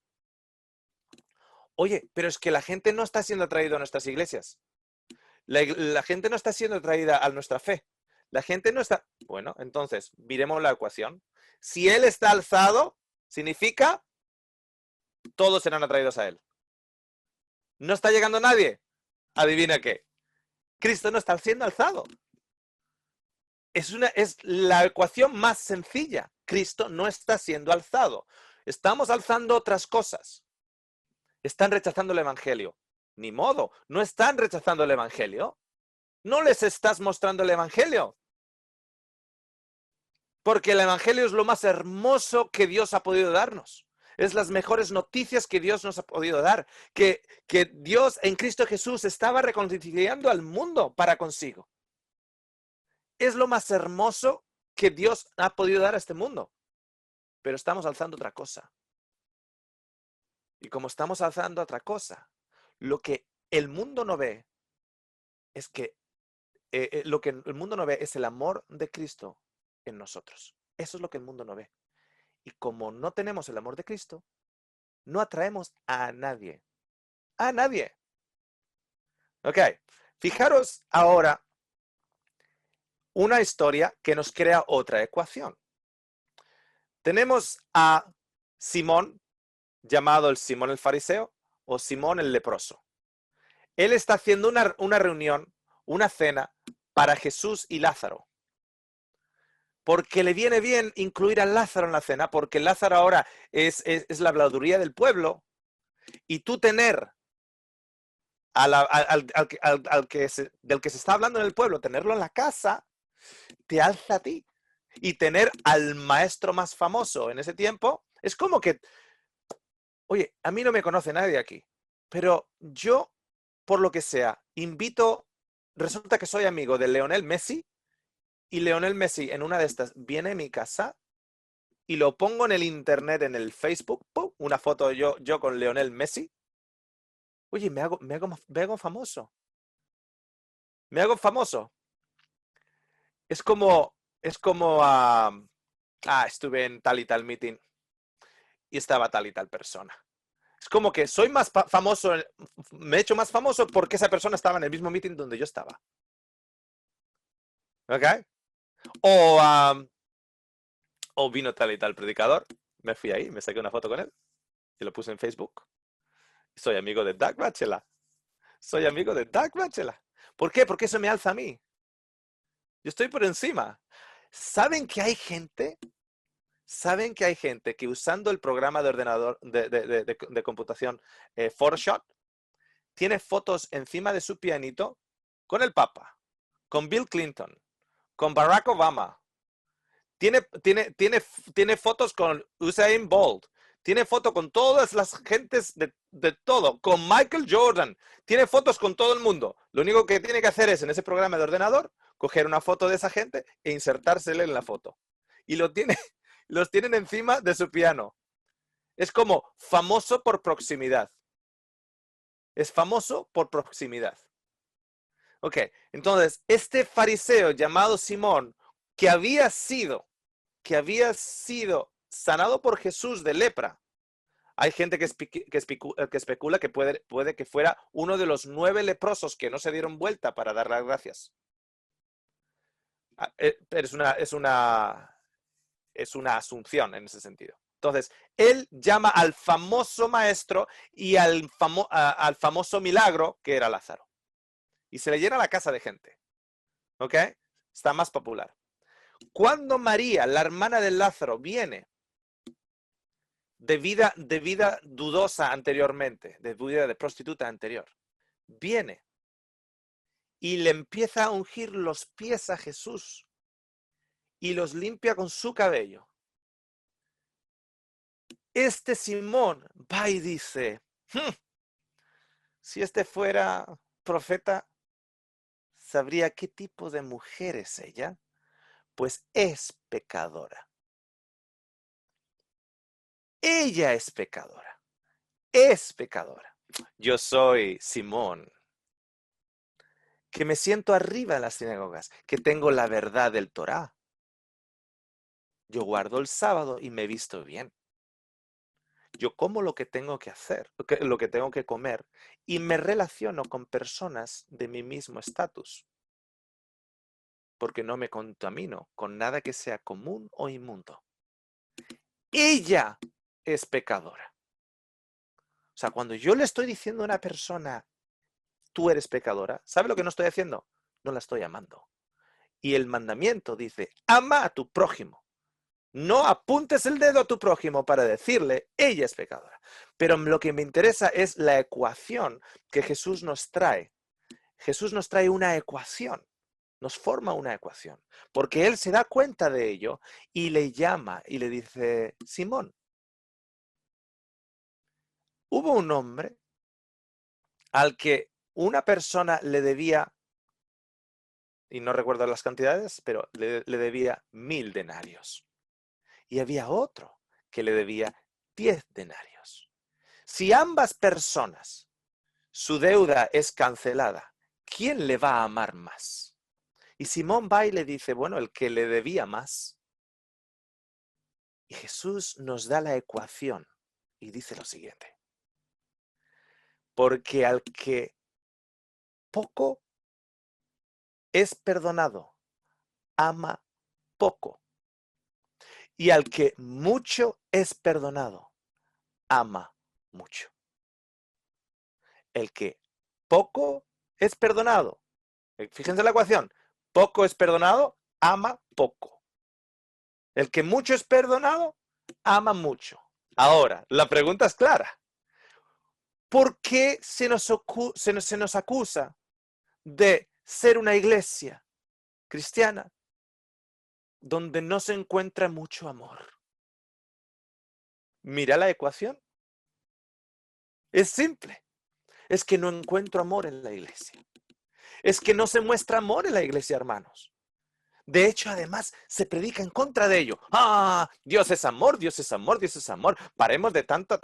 A: Oye, pero es que la gente no está siendo atraída a nuestras iglesias. La gente no está siendo atraída a nuestra fe. La gente no está... Bueno, entonces, miremos la ecuación. Si Él está alzado, significa todos serán atraídos a Él. ¿No está llegando nadie? Adivina qué. Cristo no está siendo alzado. Es la ecuación más sencilla. Cristo no está siendo alzado. Estamos alzando otras cosas. Están rechazando el evangelio. Ni modo, no están rechazando el evangelio. No les estás mostrando el evangelio. Porque el evangelio es lo más hermoso que Dios ha podido darnos. Es las mejores noticias que Dios nos ha podido dar. Que Dios en Cristo Jesús estaba reconciliando al mundo para consigo. Es lo más hermoso que Dios ha podido dar a este mundo. Pero estamos alzando otra cosa. Y como estamos alzando otra cosa, lo que el mundo no ve es que lo que el mundo no ve es el amor de Cristo en nosotros. Eso es lo que el mundo no ve. Y como no tenemos el amor de Cristo, no atraemos a nadie. A nadie. Ok. Fijaros ahora una historia que nos crea otra ecuación. Tenemos a Simón, llamado el Simón el fariseo o Simón el leproso. Él está haciendo una reunión, una cena para Jesús y Lázaro. Porque le viene bien incluir a Lázaro en la cena, porque Lázaro ahora es la habladuría del pueblo, y tú tener del que se está hablando en el pueblo, tenerlo en la casa, te alza a ti. Y tener al maestro más famoso en ese tiempo, es como que, oye, a mí no me conoce nadie aquí, pero yo, por lo que sea, resulta que soy amigo de Lionel Messi, y Lionel Messi en una de estas viene a mi casa y lo pongo en el internet, en el Facebook, ¡pum! Una foto yo con Lionel Messi. Oye, me hago famoso. Me hago famoso. Es como estuve en tal y tal meeting y estaba tal y tal persona. Es como que soy más famoso, me he hecho más famoso porque esa persona estaba en el mismo meeting donde yo estaba. ¿Ok? O vino tal y tal predicador, me fui ahí, me saqué una foto con él y lo puse en Facebook. Soy amigo de Doug Batchelor. Soy amigo de Doug Batchelor. ¿Por qué? Porque eso me alza a mí. Yo estoy por encima. ¿Saben que hay gente ¿Saben que hay gente que usando el programa de ordenador de computación Photoshop tiene fotos encima de su pianito con el Papa, con Bill Clinton, con Barack Obama? Tiene fotos con Usain Bolt. Tiene fotos con todas las gentes de todo. Con Michael Jordan. Tiene fotos con todo el mundo. Lo único que tiene que hacer es en ese programa de ordenador coger una foto de esa gente e insertársela en la foto. Y los tienen encima de su piano. Es como famoso por proximidad. Es famoso por proximidad. Ok, entonces, este fariseo llamado Simón, que había sido sanado por Jesús de lepra. Hay gente que especula que puede que fuera uno de los 9 leprosos que no se dieron vuelta para dar las gracias. Pero es una asunción en ese sentido. Entonces, él llama al famoso maestro y al famoso milagro que era Lázaro. Y se le llena la casa de gente. ¿Ok? Está más popular. Cuando María, la hermana de Lázaro, viene de vida dudosa anteriormente, de vida de prostituta anterior, viene y le empieza a ungir los pies a Jesús y los limpia con su cabello. Este Simón va y dice, si este fuera profeta, sabría qué tipo de mujer es ella, pues es pecadora. Ella es pecadora. Es pecadora. Yo soy Simón, que me siento arriba en las sinagogas, que tengo la verdad del Torá. Yo guardo el sábado y me visto bien. Yo como lo que tengo que hacer, lo que tengo que comer, y me relaciono con personas de mi mismo estatus, porque no me contamino con nada que sea común o inmundo. Ella es pecadora. O sea, cuando yo le estoy diciendo a una persona, tú eres pecadora, ¿sabe lo que no estoy haciendo? No la estoy amando. Y el mandamiento dice, ama a tu prójimo. No apuntes el dedo a tu prójimo para decirle, ella es pecadora. Pero lo que me interesa es la ecuación que Jesús nos trae. Jesús nos trae una ecuación, nos forma una ecuación, porque Él se da cuenta de ello y le llama y le dice, Simón, hubo un hombre al que una persona le debía, y no recuerdo las cantidades, pero le debía 1000 denarios. Y había otro que le debía 10 denarios. Si ambas personas, su deuda es cancelada, ¿quién le va a amar más? Y Simón va y le dice, bueno, el que le debía más. Y Jesús nos da la ecuación y dice lo siguiente. Porque al que poco es perdonado, ama poco. Y al que mucho es perdonado, ama mucho. El que poco es perdonado. Fíjense la ecuación. Poco es perdonado, ama poco. El que mucho es perdonado, ama mucho. Ahora, la pregunta es clara. ¿Por qué se nos acusa de ser una iglesia cristiana donde no se encuentra mucho amor? Mira la ecuación. Es simple. Es que no encuentro amor en la iglesia. Es que no se muestra amor en la iglesia, hermanos. De hecho, además, se predica en contra de ello. ¡Ah! Dios es amor, Dios es amor, Dios es amor. Paremos de tanta.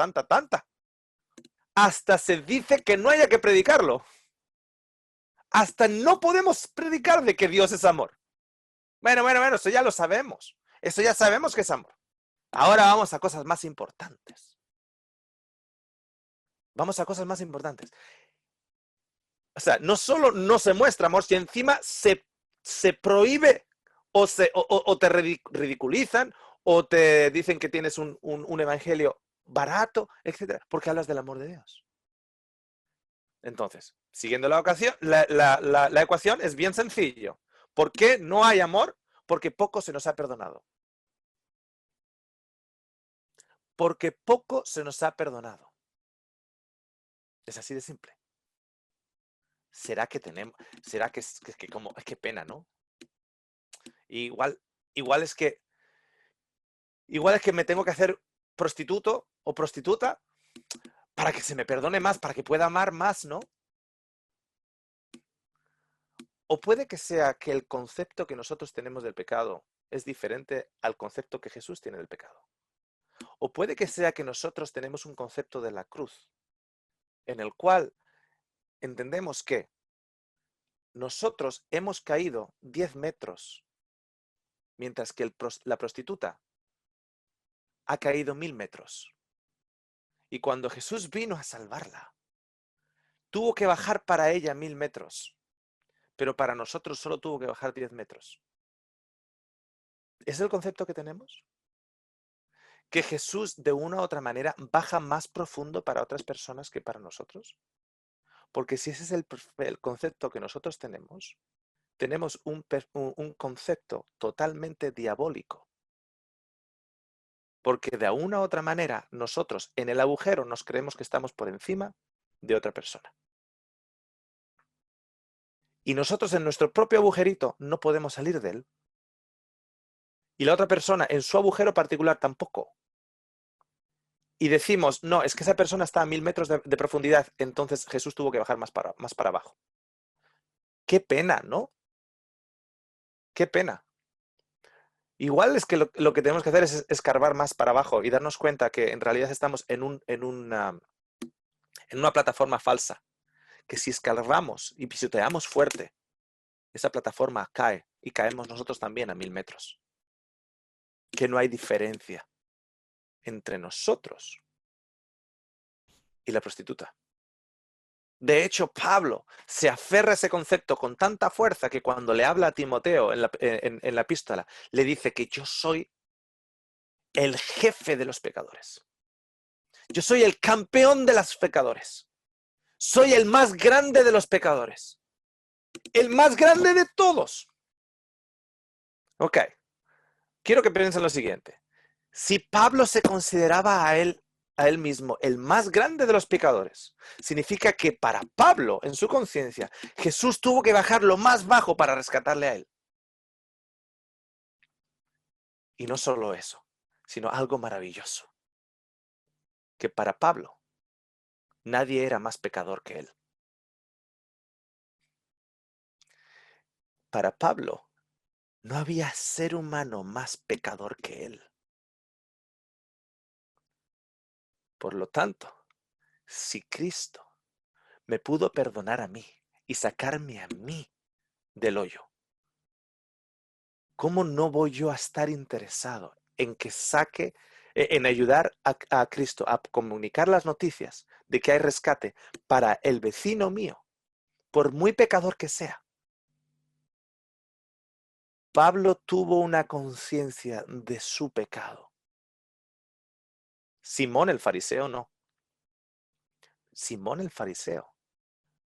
A: Hasta se dice que no haya que predicarlo. Hasta no podemos predicar de que Dios es amor. Bueno, eso ya lo sabemos. Eso ya sabemos que es amor. Ahora vamos a cosas más importantes. Vamos a cosas más importantes. O sea, no solo no se muestra amor, si encima se prohíbe o te ridiculizan o te dicen que tienes un evangelio barato, etcétera, porque hablas del amor de Dios. Entonces, siguiendo la ecuación es bien sencillo. ¿Por qué no hay amor? Porque poco se nos ha perdonado. porque poco se nos ha perdonado. Es así de simple. ¿Será que tenemos, será que como, es que pena, ¿no? Igual, igual es que, igual es que me tengo que hacer prostituto o prostituta para que se me perdone más, para que pueda amar más, ¿no? O puede que sea que el concepto que nosotros tenemos del pecado es diferente al concepto que Jesús tiene del pecado. O puede que sea que nosotros tenemos un concepto de la cruz en el cual entendemos que nosotros hemos caído 10 metros, mientras que la prostituta ha caído 1000 metros. Y cuando Jesús vino a salvarla, tuvo que bajar para ella 1000 metros, pero para nosotros solo tuvo que bajar 10 metros. ¿Es el concepto que tenemos? ¿Que Jesús de una u otra manera baja más profundo para otras personas que para nosotros? Porque si ese es el concepto que nosotros tenemos un concepto totalmente diabólico. Porque de una u otra manera nosotros en el agujero nos creemos que estamos por encima de otra persona. Y nosotros en nuestro propio agujerito no podemos salir de él. Y la otra persona en su agujero particular tampoco. Y decimos, no, es que esa persona está a 1000 metros de profundidad, entonces Jesús tuvo que bajar más para abajo. Qué pena, ¿no? Qué pena. Igual es que lo que tenemos que hacer es escarbar más para abajo y darnos cuenta que en realidad estamos en una plataforma falsa. Que si escarbamos y pisoteamos fuerte, esa plataforma cae y caemos nosotros también a 1000 metros. Que no hay diferencia entre nosotros y la prostituta. De hecho, Pablo se aferra a ese concepto con tanta fuerza que cuando le habla a Timoteo en la epístola, le dice que yo soy el jefe de los pecadores. Yo soy el campeón de los pecadores. Soy el más grande de los pecadores. El más grande de todos. Ok. Quiero que piensen lo siguiente. Si Pablo se consideraba a él mismo el más grande de los pecadores, significa que para Pablo, en su conciencia, Jesús tuvo que bajar lo más bajo para rescatarle a él. Y no solo eso, sino algo maravilloso, que para Pablo nadie era más pecador que él. Para Pablo no había ser humano más pecador que él. Por lo tanto, si Cristo me pudo perdonar a mí y sacarme a mí del hoyo, ¿cómo no voy yo a estar interesado en que en ayudar a Cristo a comunicar las noticias de que hay rescate para el vecino mío, por muy pecador que sea? Pablo tuvo una conciencia de su pecado. Simón el fariseo no. Simón el fariseo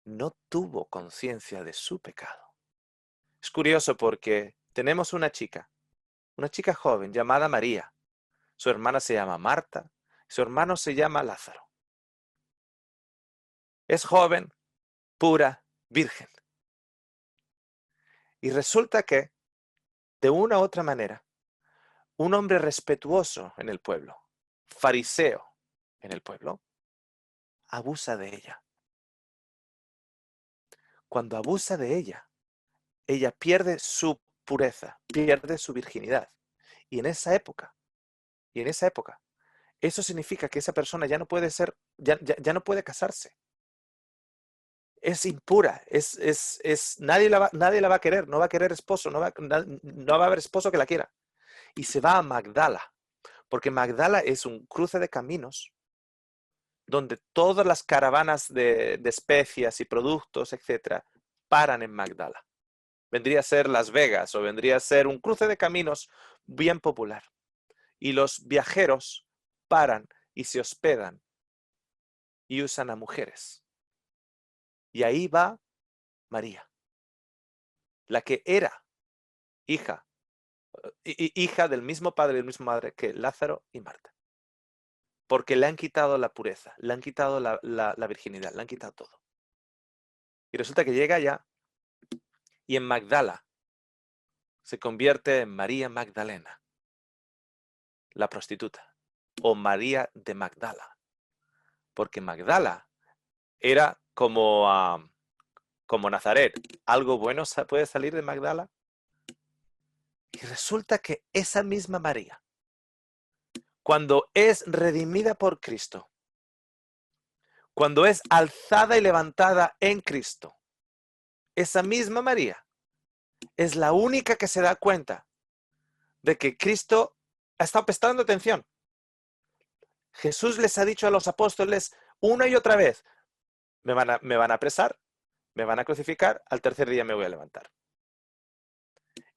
A: no tuvo conciencia de su pecado. Es curioso porque tenemos una chica joven llamada María. Su hermana se llama Marta, su hermano se llama Lázaro. Es joven, pura, virgen. Y resulta que, de una u otra manera, un hombre respetuoso en el pueblo, fariseo en el pueblo, abusa de ella. Cuando abusa de ella pierde su pureza, pierde su virginidad. Y en esa época, eso significa que esa persona ya no puede ser, ya no puede casarse. Es impura, nadie la va a querer, no va a querer esposo, no va a haber esposo que la quiera. Y se va a Magdala, porque Magdala es un cruce de caminos donde todas las caravanas de especias y productos, etcétera, paran en Magdala. Vendría a ser Las Vegas o vendría a ser un cruce de caminos bien popular. Y los viajeros paran y se hospedan y usan a mujeres. Y ahí va María, la que era hija del mismo padre y la misma madre que Lázaro y Marta. porque le han quitado la pureza, le han quitado la virginidad, le han quitado todo. Y resulta que llega allá y en Magdala se convierte en María Magdalena, la prostituta, o María de Magdala, porque Magdala era como Nazaret. ¿Algo bueno puede salir de Magdala? Y resulta que esa misma María, cuando es redimida por Cristo, cuando es alzada y levantada en Cristo, esa misma María es la única que se da cuenta de que Cristo ha estado prestando atención. Jesús les ha dicho a los apóstoles una y otra vez, me van a apresar, me van a crucificar, al tercer día me voy a levantar.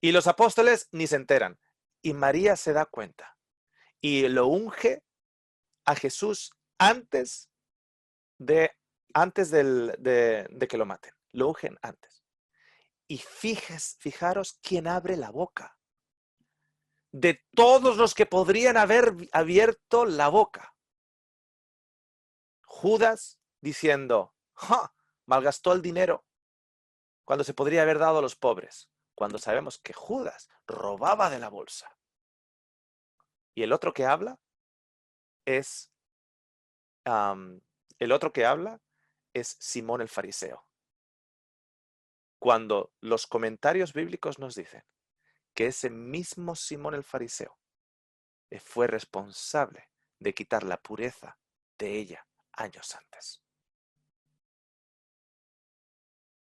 A: Y los apóstoles ni se enteran. Y María se da cuenta. Y lo unge a Jesús antes de que lo maten. Lo ungen antes. Y fijaros quién abre la boca. De todos los que podrían haber abierto la boca. Judas diciendo, ¡ja! Malgastó el dinero cuando se podría haber dado a los pobres. Cuando sabemos que Judas robaba de la bolsa. Y el otro que habla es Simón el fariseo. Cuando los comentarios bíblicos nos dicen que ese mismo Simón el fariseo fue responsable de quitar la pureza de ella años antes.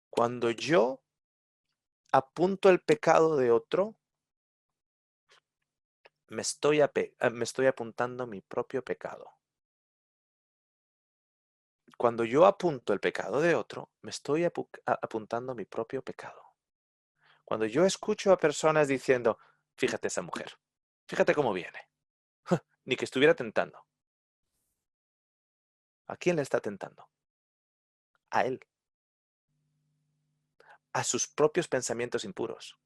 A: Cuando yo apunto el pecado de otro, me estoy apuntando mi propio pecado. Cuando yo apunto el pecado de otro, me estoy apuntando mi propio pecado. Cuando yo escucho a personas diciendo, fíjate esa mujer, fíjate cómo viene, ni que estuviera tentando. ¿A quién le está tentando? A él. A sus propios pensamientos impuros.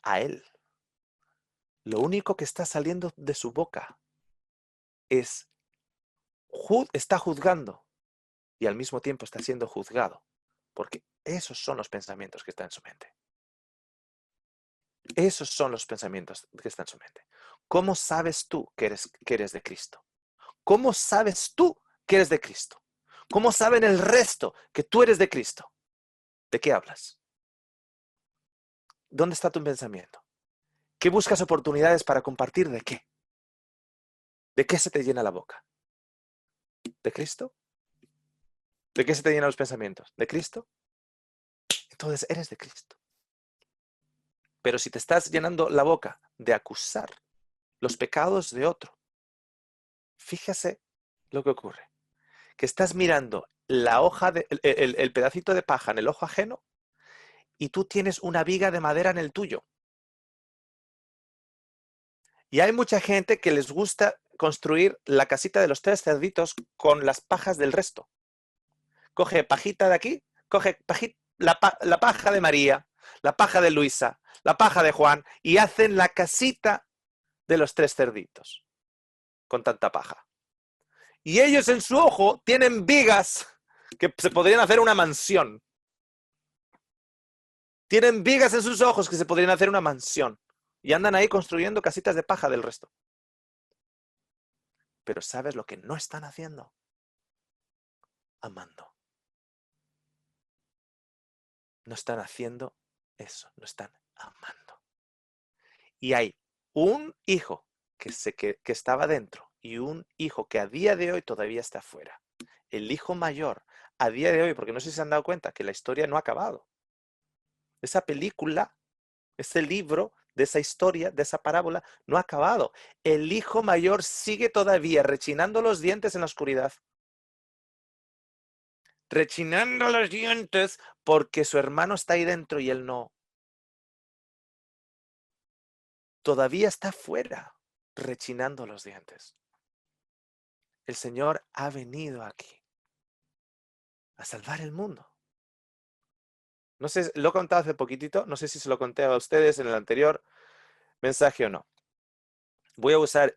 A: A él. Lo único que está saliendo de su boca está juzgando y al mismo tiempo está siendo juzgado, porque esos son los pensamientos que están en su mente. Esos son los pensamientos que están en su mente. ¿Cómo sabes tú que eres de Cristo? ¿Cómo sabes tú que eres de Cristo? ¿Cómo saben el resto que tú eres de Cristo? ¿De qué hablas? ¿Dónde está tu pensamiento? ¿Qué buscas oportunidades para compartir de qué? ¿De qué se te llena la boca? ¿De Cristo? ¿De qué se te llenan los pensamientos? ¿De Cristo? Entonces eres de Cristo. Pero si te estás llenando la boca de acusar los pecados de otro, fíjese lo que ocurre. Que estás mirando la hoja el pedacito de paja en el ojo ajeno y tú tienes una viga de madera en el tuyo. Y hay mucha gente que les gusta construir la casita de los tres cerditos con las pajas del resto. Coge pajita de aquí, coge la paja de María, la paja de Luisa, la paja de Juan y hacen la casita de los tres cerditos con tanta paja. Y ellos en su ojo tienen vigas que se podrían hacer una mansión. Tienen vigas en sus ojos que se podrían hacer una mansión. Y andan ahí construyendo casitas de paja del resto. Pero ¿sabes lo que no están haciendo? Amando. No están haciendo eso, no están amando. Y hay un hijo que estaba dentro y un hijo que a día de hoy todavía está afuera. El hijo mayor, a día de hoy, porque no sé si se han dado cuenta que la historia no ha acabado. Esa película, ese libro de esa historia, de esa parábola, no ha acabado. El hijo mayor sigue todavía rechinando los dientes en la oscuridad. Rechinando los dientes porque su hermano está ahí dentro y él no. Todavía está fuera, rechinando los dientes. El Señor ha venido aquí a salvar el mundo. No sé, lo he contado hace poquitito, no sé si se lo conté a ustedes en el anterior mensaje o no. Voy a usar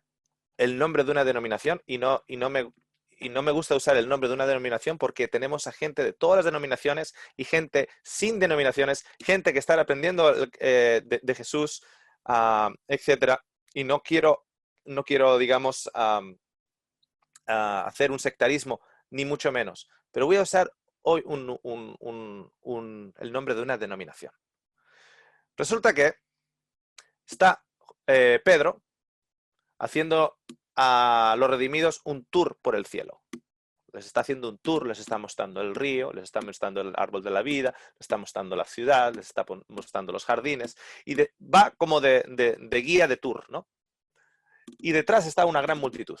A: el nombre de una denominación y no me gusta usar el nombre de una denominación porque tenemos a gente de todas las denominaciones y gente sin denominaciones, gente que está aprendiendo de Jesús, etcétera. Y no quiero, digamos, hacer un sectarismo, ni mucho menos. Pero voy a usar hoy el nombre de una denominación. Resulta que está Pedro haciendo a los redimidos un tour por el cielo. Les está haciendo un tour, les está mostrando el río, les está mostrando el árbol de la vida, les está mostrando la ciudad, les está mostrando los jardines, y va como de guía de tour, ¿no? Y detrás está una gran multitud.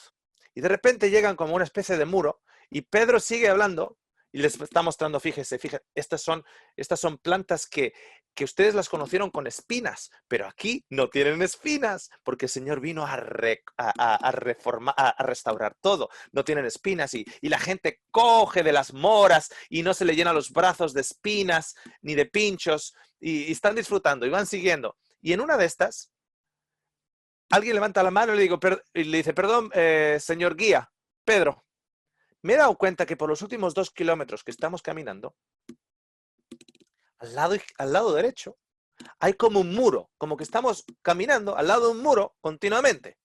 A: Y de repente llegan como una especie de muro, y Pedro sigue hablando, y les está mostrando, fíjese, estas son plantas que ustedes las conocieron con espinas, pero aquí no tienen espinas, porque el Señor vino a reformar, a restaurar todo. No tienen espinas y la gente coge de las moras y no se le llenan los brazos de espinas ni de pinchos y están disfrutando y van siguiendo. Y en una de estas, alguien levanta la mano y le dice, perdón, señor guía, Pedro, me he dado cuenta que por los últimos 2 kilómetros que estamos caminando, al lado derecho, hay como un muro, como que estamos caminando al lado de un muro continuamente.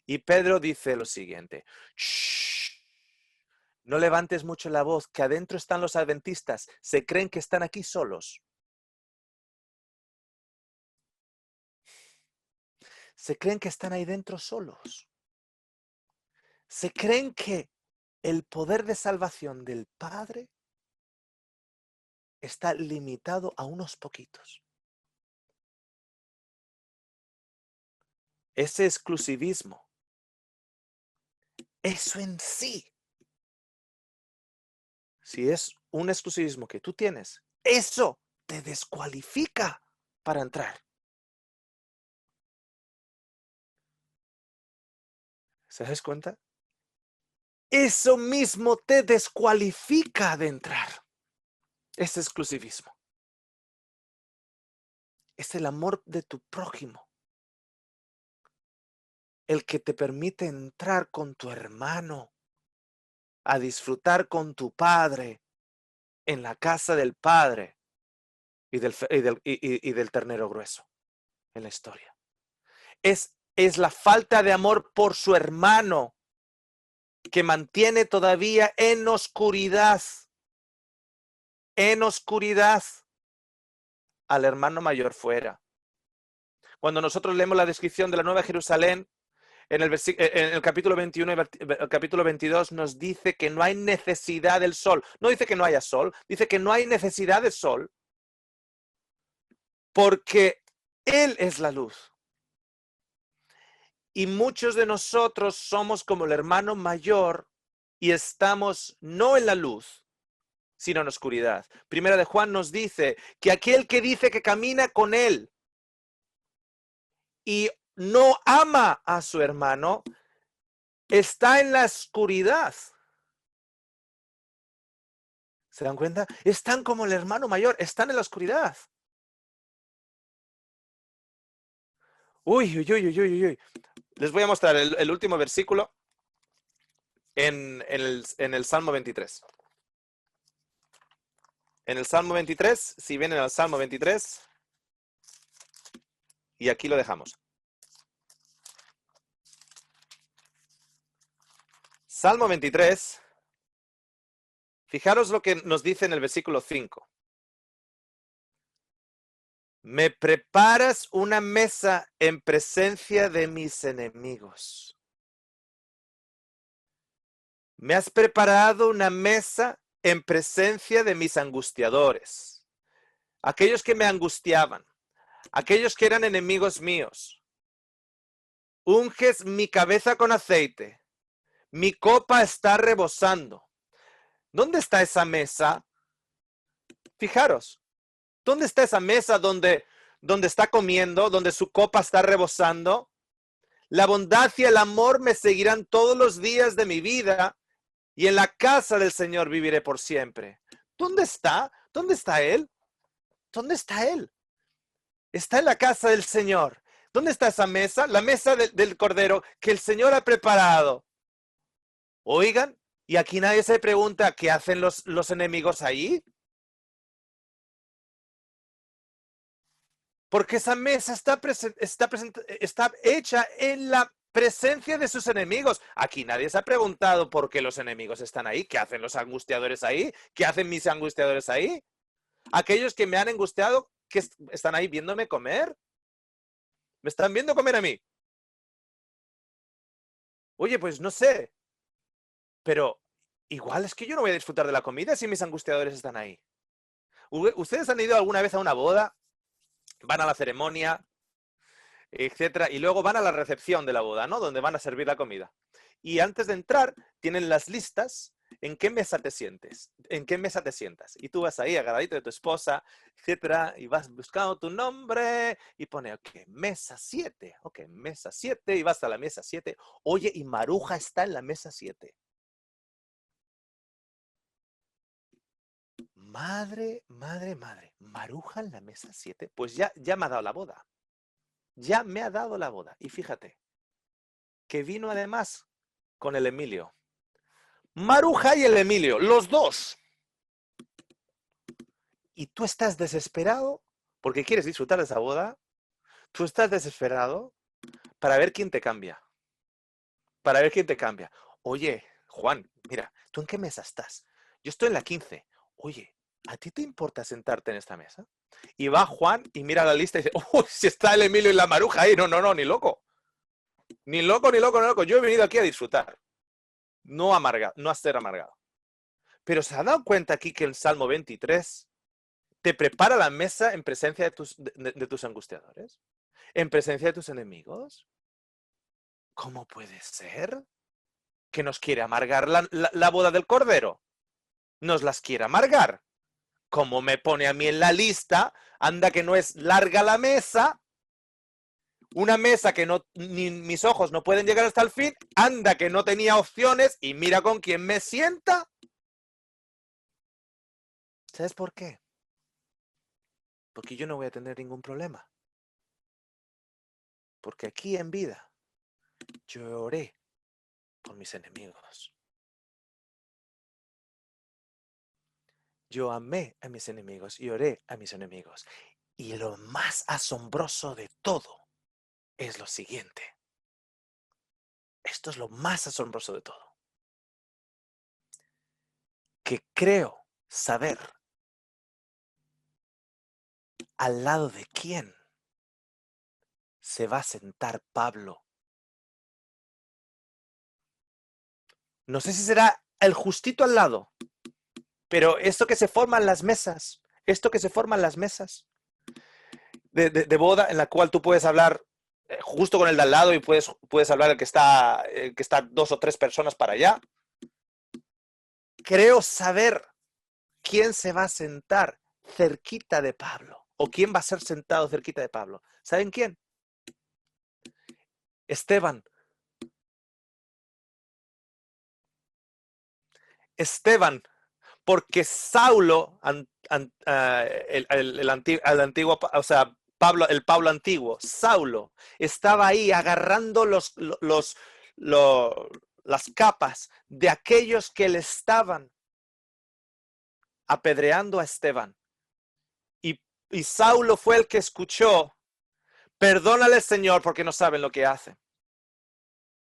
A: Y Pedro dice lo siguiente, shh, no levantes mucho la voz, que adentro están los adventistas, se creen que están aquí solos. Se creen que están ahí dentro solos. Se creen que el poder de salvación del Padre está limitado a unos poquitos. Ese exclusivismo, eso en sí, si es un exclusivismo que tú tienes, eso te descualifica para entrar. ¿Se das cuenta? Eso mismo te descualifica de entrar. Ese exclusivismo. Es el amor de tu prójimo el que te permite entrar con tu hermano a disfrutar con tu padre en la casa del padre y del ternero grueso en la historia. Es la falta de amor por su hermano que mantiene todavía en oscuridad al hermano mayor fuera. Cuando nosotros leemos la descripción de la Nueva Jerusalén, en el capítulo 21 y el capítulo 22 nos dice que no hay necesidad del sol. No dice que no haya sol, dice que no hay necesidad de sol porque Él es la luz. Y muchos de nosotros somos como el hermano mayor y estamos no en la luz, sino en oscuridad. Primera de Juan nos dice que aquel que dice que camina con Él y no ama a su hermano, está en la oscuridad. ¿Se dan cuenta? Están como el hermano mayor, están en la oscuridad. Uy, uy, uy, uy, uy, uy. Les voy a mostrar el último versículo en el Salmo 23. En el Salmo 23, si vienen al Salmo 23, y aquí lo dejamos. Salmo 23, fijaros lo que nos dice en el versículo 5. Me preparas una mesa en presencia de mis enemigos. Me has preparado una mesa en presencia de mis angustiadores. Aquellos que me angustiaban, aquellos que eran enemigos míos. Unges mi cabeza con aceite. Mi copa está rebosando. ¿Dónde está esa mesa? Fijaros. ¿Dónde está esa mesa donde está comiendo, donde su copa está rebosando? La bondad y el amor me seguirán todos los días de mi vida y en la casa del Señor viviré por siempre. ¿Dónde está? ¿Dónde está Él? ¿Dónde está Él? Está en la casa del Señor. ¿Dónde está esa mesa? La mesa del Cordero que el Señor ha preparado. Oigan, y aquí nadie se pregunta qué hacen los enemigos ahí. Porque esa mesa está hecha en la presencia de sus enemigos. Aquí nadie se ha preguntado por qué los enemigos están ahí. ¿Qué hacen los angustiadores ahí? ¿Qué hacen mis angustiadores ahí? Aquellos que me han angustiado, que están ahí viéndome comer. ¿Me están viendo comer a mí? Oye, pues no sé. Pero igual es que yo no voy a disfrutar de la comida si mis angustiadores están ahí. ¿Ustedes han ido alguna vez a una boda? Van a la ceremonia, etcétera, y luego van a la recepción de la boda, ¿no? Donde van a servir la comida. Y antes de entrar, tienen las listas en qué mesa te sientes, en qué mesa te sientas. Y tú vas ahí agarradito de tu esposa, etcétera, y vas buscando tu nombre y pone, ok, mesa 7, ok, mesa 7, y vas a la mesa 7. Oye, y Maruja está en la mesa 7. Madre, madre, madre, Maruja en la mesa 7. Pues ya me ha dado la boda. Ya me ha dado la boda. Y fíjate, que vino además con el Emilio. Maruja y el Emilio, los dos. Y tú estás desesperado porque quieres disfrutar de esa boda. Tú estás desesperado para ver quién te cambia. Para ver quién te cambia. Oye, Juan, mira, ¿tú en qué mesa estás? Yo estoy en la 15. Oye, ¿a ti te importa sentarte en esta mesa? Y va Juan y mira la lista y dice, uy, si está el Emilio y la Maruja ahí. No, no, no, ni loco. Ni loco, ni loco, ni loco. Yo he venido aquí a disfrutar. No amargado, no a ser amargado. Pero ¿se ha dado cuenta aquí que el Salmo 23 te prepara la mesa en presencia de tus angustiadores? ¿En presencia de tus enemigos? ¿Cómo puede ser que nos quiere amargar la boda del Cordero? Nos las quiere amargar. Como me pone a mí en la lista, anda que no es larga la mesa, una mesa que no, ni mis ojos no pueden llegar hasta el fin, anda que no tenía opciones y mira con quién me sienta. ¿Sabes por qué? Porque yo no voy a tener ningún problema. Porque aquí en vida yo oré por mis enemigos. Yo amé a mis enemigos y oré a mis enemigos. Y lo más asombroso de todo es lo siguiente. Esto es lo más asombroso de todo. Que creo saber al lado de quién se va a sentar Pablo. No sé si será el justito al lado, pero esto que se forman las mesas, esto que se forman las mesas de boda en la cual tú puedes hablar justo con el de al lado y puedes hablar el que está 2 o 3 personas para allá. Creo saber quién se va a sentar cerquita de Pablo o quién va a ser sentado cerquita de Pablo. ¿Saben quién? Esteban. Esteban, porque Saulo, el antiguo, o sea, el Pablo antiguo, Saulo, estaba ahí agarrando las capas de aquellos que le estaban apedreando a Esteban. Y Saulo fue el que escuchó, perdónale, Señor, porque no saben lo que hacen.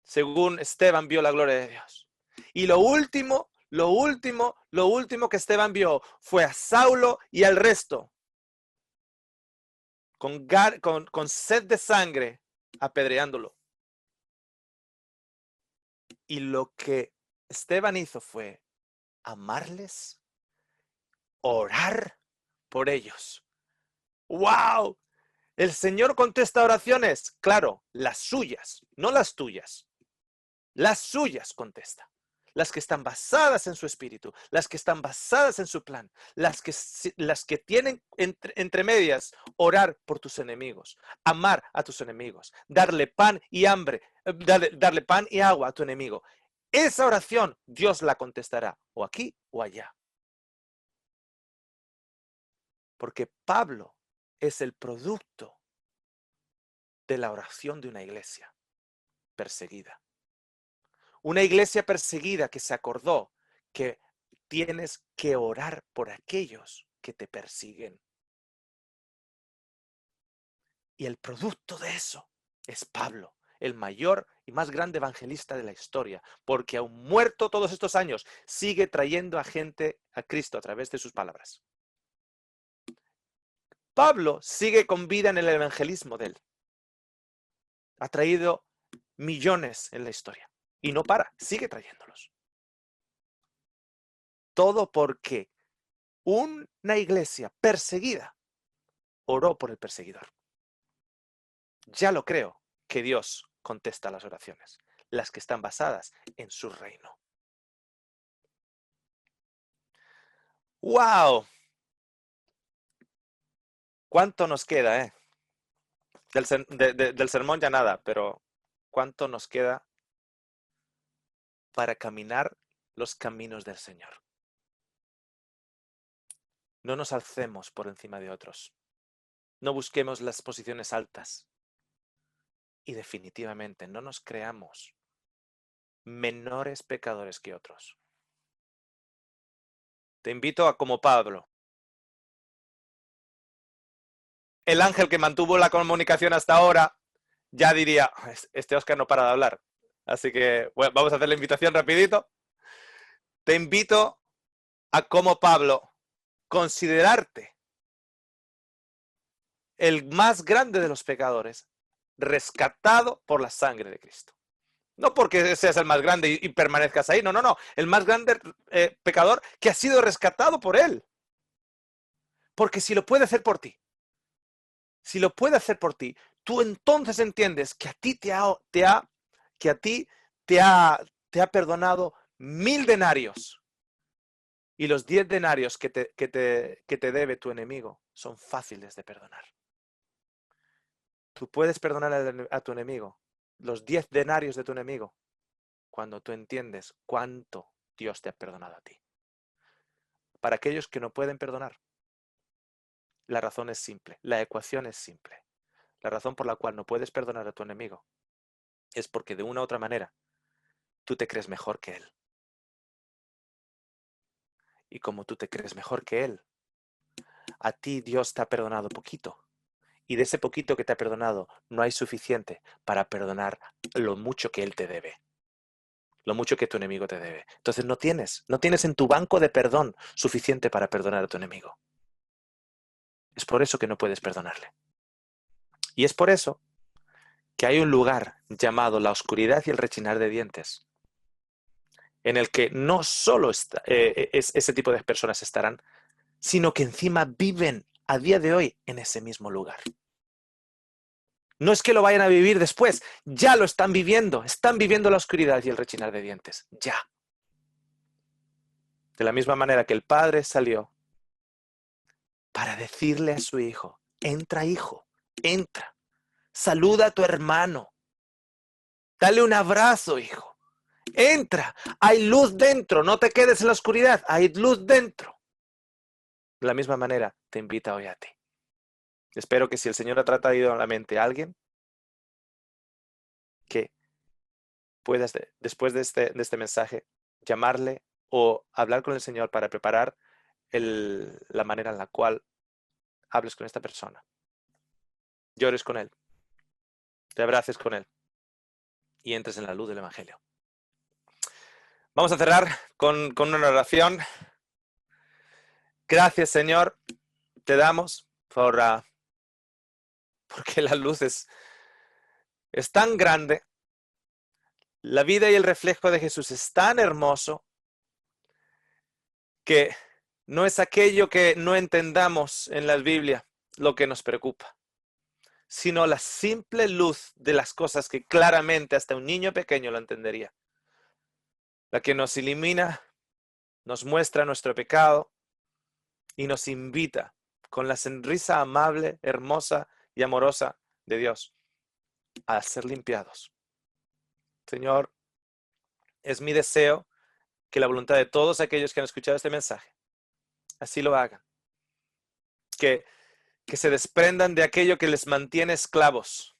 A: Según Esteban vio la gloria de Dios. Y lo último que Esteban vio fue a Saulo y al resto con sed de sangre apedreándolo. Y lo que Esteban hizo fue amarles, orar por ellos. ¡Wow! El Señor contesta oraciones, claro, las suyas, no las tuyas. Las suyas contesta. Las que están basadas en su espíritu, las que están basadas en su plan, las que tienen entre medias orar por tus enemigos, amar a tus enemigos, darle pan y hambre, darle pan y agua a tu enemigo. Esa oración Dios la contestará o aquí o allá. Porque Pablo es el producto de la oración de una iglesia perseguida. Una iglesia perseguida que se acordó que tienes que orar por aquellos que te persiguen. Y el producto de eso es Pablo, el mayor y más grande evangelista de la historia, porque aun muerto todos estos años, sigue trayendo a gente a Cristo a través de sus palabras. Pablo sigue con vida en el evangelismo de él. Ha traído millones en la historia y no para, sigue trayéndolos. Todo porque una iglesia perseguida oró por el perseguidor. Ya lo creo que Dios contesta las oraciones, las que están basadas en su reino. ¡Wow! ¿Cuánto nos queda, del sermón ya nada, pero ¿cuánto nos queda para caminar los caminos del Señor? No nos alcemos por encima de otros. No busquemos las posiciones altas. Y definitivamente no nos creamos menores pecadores que otros. Te invito a, como Pablo, el ángel que mantuvo la comunicación hasta ahora, ya diría, este Óscar no para de hablar. Así que bueno, vamos a hacer la invitación rapidito. Te invito a, como Pablo, considerarte el más grande de los pecadores, rescatado por la sangre de Cristo. No porque seas el más grande y permanezcas ahí, no, no, no. El más grande pecador que ha sido rescatado por Él. Porque si lo puede hacer por ti, tú entonces entiendes que a ti te ha perdonado 1000 denarios. Y los 10 denarios que te debe tu enemigo son fáciles de perdonar. Tú puedes perdonar a tu enemigo los 10 denarios de tu enemigo cuando tú entiendes cuánto Dios te ha perdonado a ti. Para aquellos que no pueden perdonar, la razón es simple, la ecuación es simple. La razón por la cual no puedes perdonar a tu enemigo es porque de una u otra manera tú te crees mejor que él. Y como tú te crees mejor que él, a ti Dios te ha perdonado poquito. Y de ese poquito que te ha perdonado, no hay suficiente para perdonar lo mucho que él te debe. Lo mucho que tu enemigo te debe. Entonces no tienes en tu banco de perdón suficiente para perdonar a tu enemigo. Es por eso que no puedes perdonarle. Y es por eso que hay un lugar llamado la oscuridad y el rechinar de dientes, en el que no solo ese tipo de personas estarán, sino que encima viven a día de hoy en ese mismo lugar. No es que lo vayan a vivir después, ya lo están viviendo la oscuridad y el rechinar de dientes, ya. De la misma manera que el padre salió para decirle a su hijo, entra hijo, entra, saluda a tu hermano, dale un abrazo hijo, entra, hay luz dentro, no te quedes en la oscuridad, hay luz dentro. De la misma manera te invita hoy a ti. Espero que si el Señor ha traído a la mente a alguien, que puedas, después de este mensaje, llamarle o hablar con el Señor para preparar la manera en la cual hables con esta persona. Llores con él, te abraces con él y entres en la luz del Evangelio. Vamos a cerrar con una oración. Gracias, Señor, te damos porque la luz es tan grande. La vida y el reflejo de Jesús es tan hermoso que no es aquello que no entendamos en la Biblia lo que nos preocupa, sino la simple luz de las cosas que claramente hasta un niño pequeño lo entendería. La que nos ilumina, nos muestra nuestro pecado y nos invita con la sonrisa amable, hermosa y amorosa de Dios a ser limpiados. Señor, es mi deseo que la voluntad de todos aquellos que han escuchado este mensaje así lo hagan. Que se desprendan de aquello que les mantiene esclavos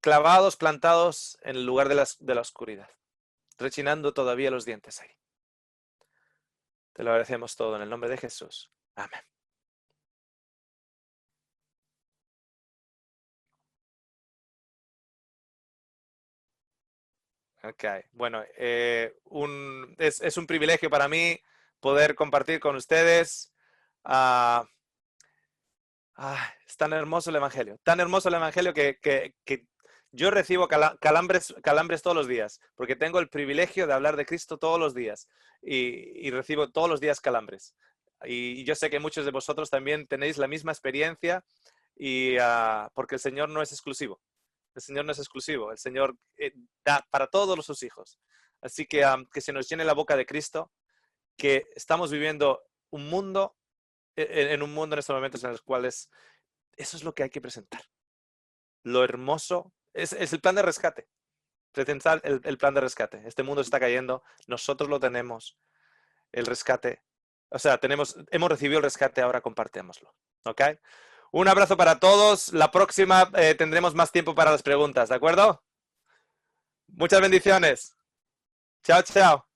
A: clavados, plantados en el lugar de la oscuridad, rechinando todavía los dientes ahí. Te lo agradecemos todo en el nombre de Jesús. Amén. Ok, bueno, es un privilegio para mí poder compartir con ustedes. ah, es tan hermoso el Evangelio que yo recibo calambres todos los días, porque tengo el privilegio de hablar de Cristo todos los días y recibo todos los días calambres. Y yo sé que muchos de vosotros también tenéis la misma experiencia porque el Señor no es exclusivo. El Señor no es exclusivo. El Señor da para todos sus hijos. Así que se nos llene la boca de Cristo, que estamos viviendo un mundo, en un mundo en estos momentos en los cuales eso es lo que hay que presentar. Lo hermoso es el plan de rescate. Presentar el plan de rescate. Este mundo está cayendo, nosotros lo tenemos, el rescate. O sea, hemos recibido el rescate, ahora compartémoslo. ¿Ok? Un abrazo para todos. La próxima tendremos más tiempo para las preguntas, ¿de acuerdo? Muchas bendiciones. Chao, chao.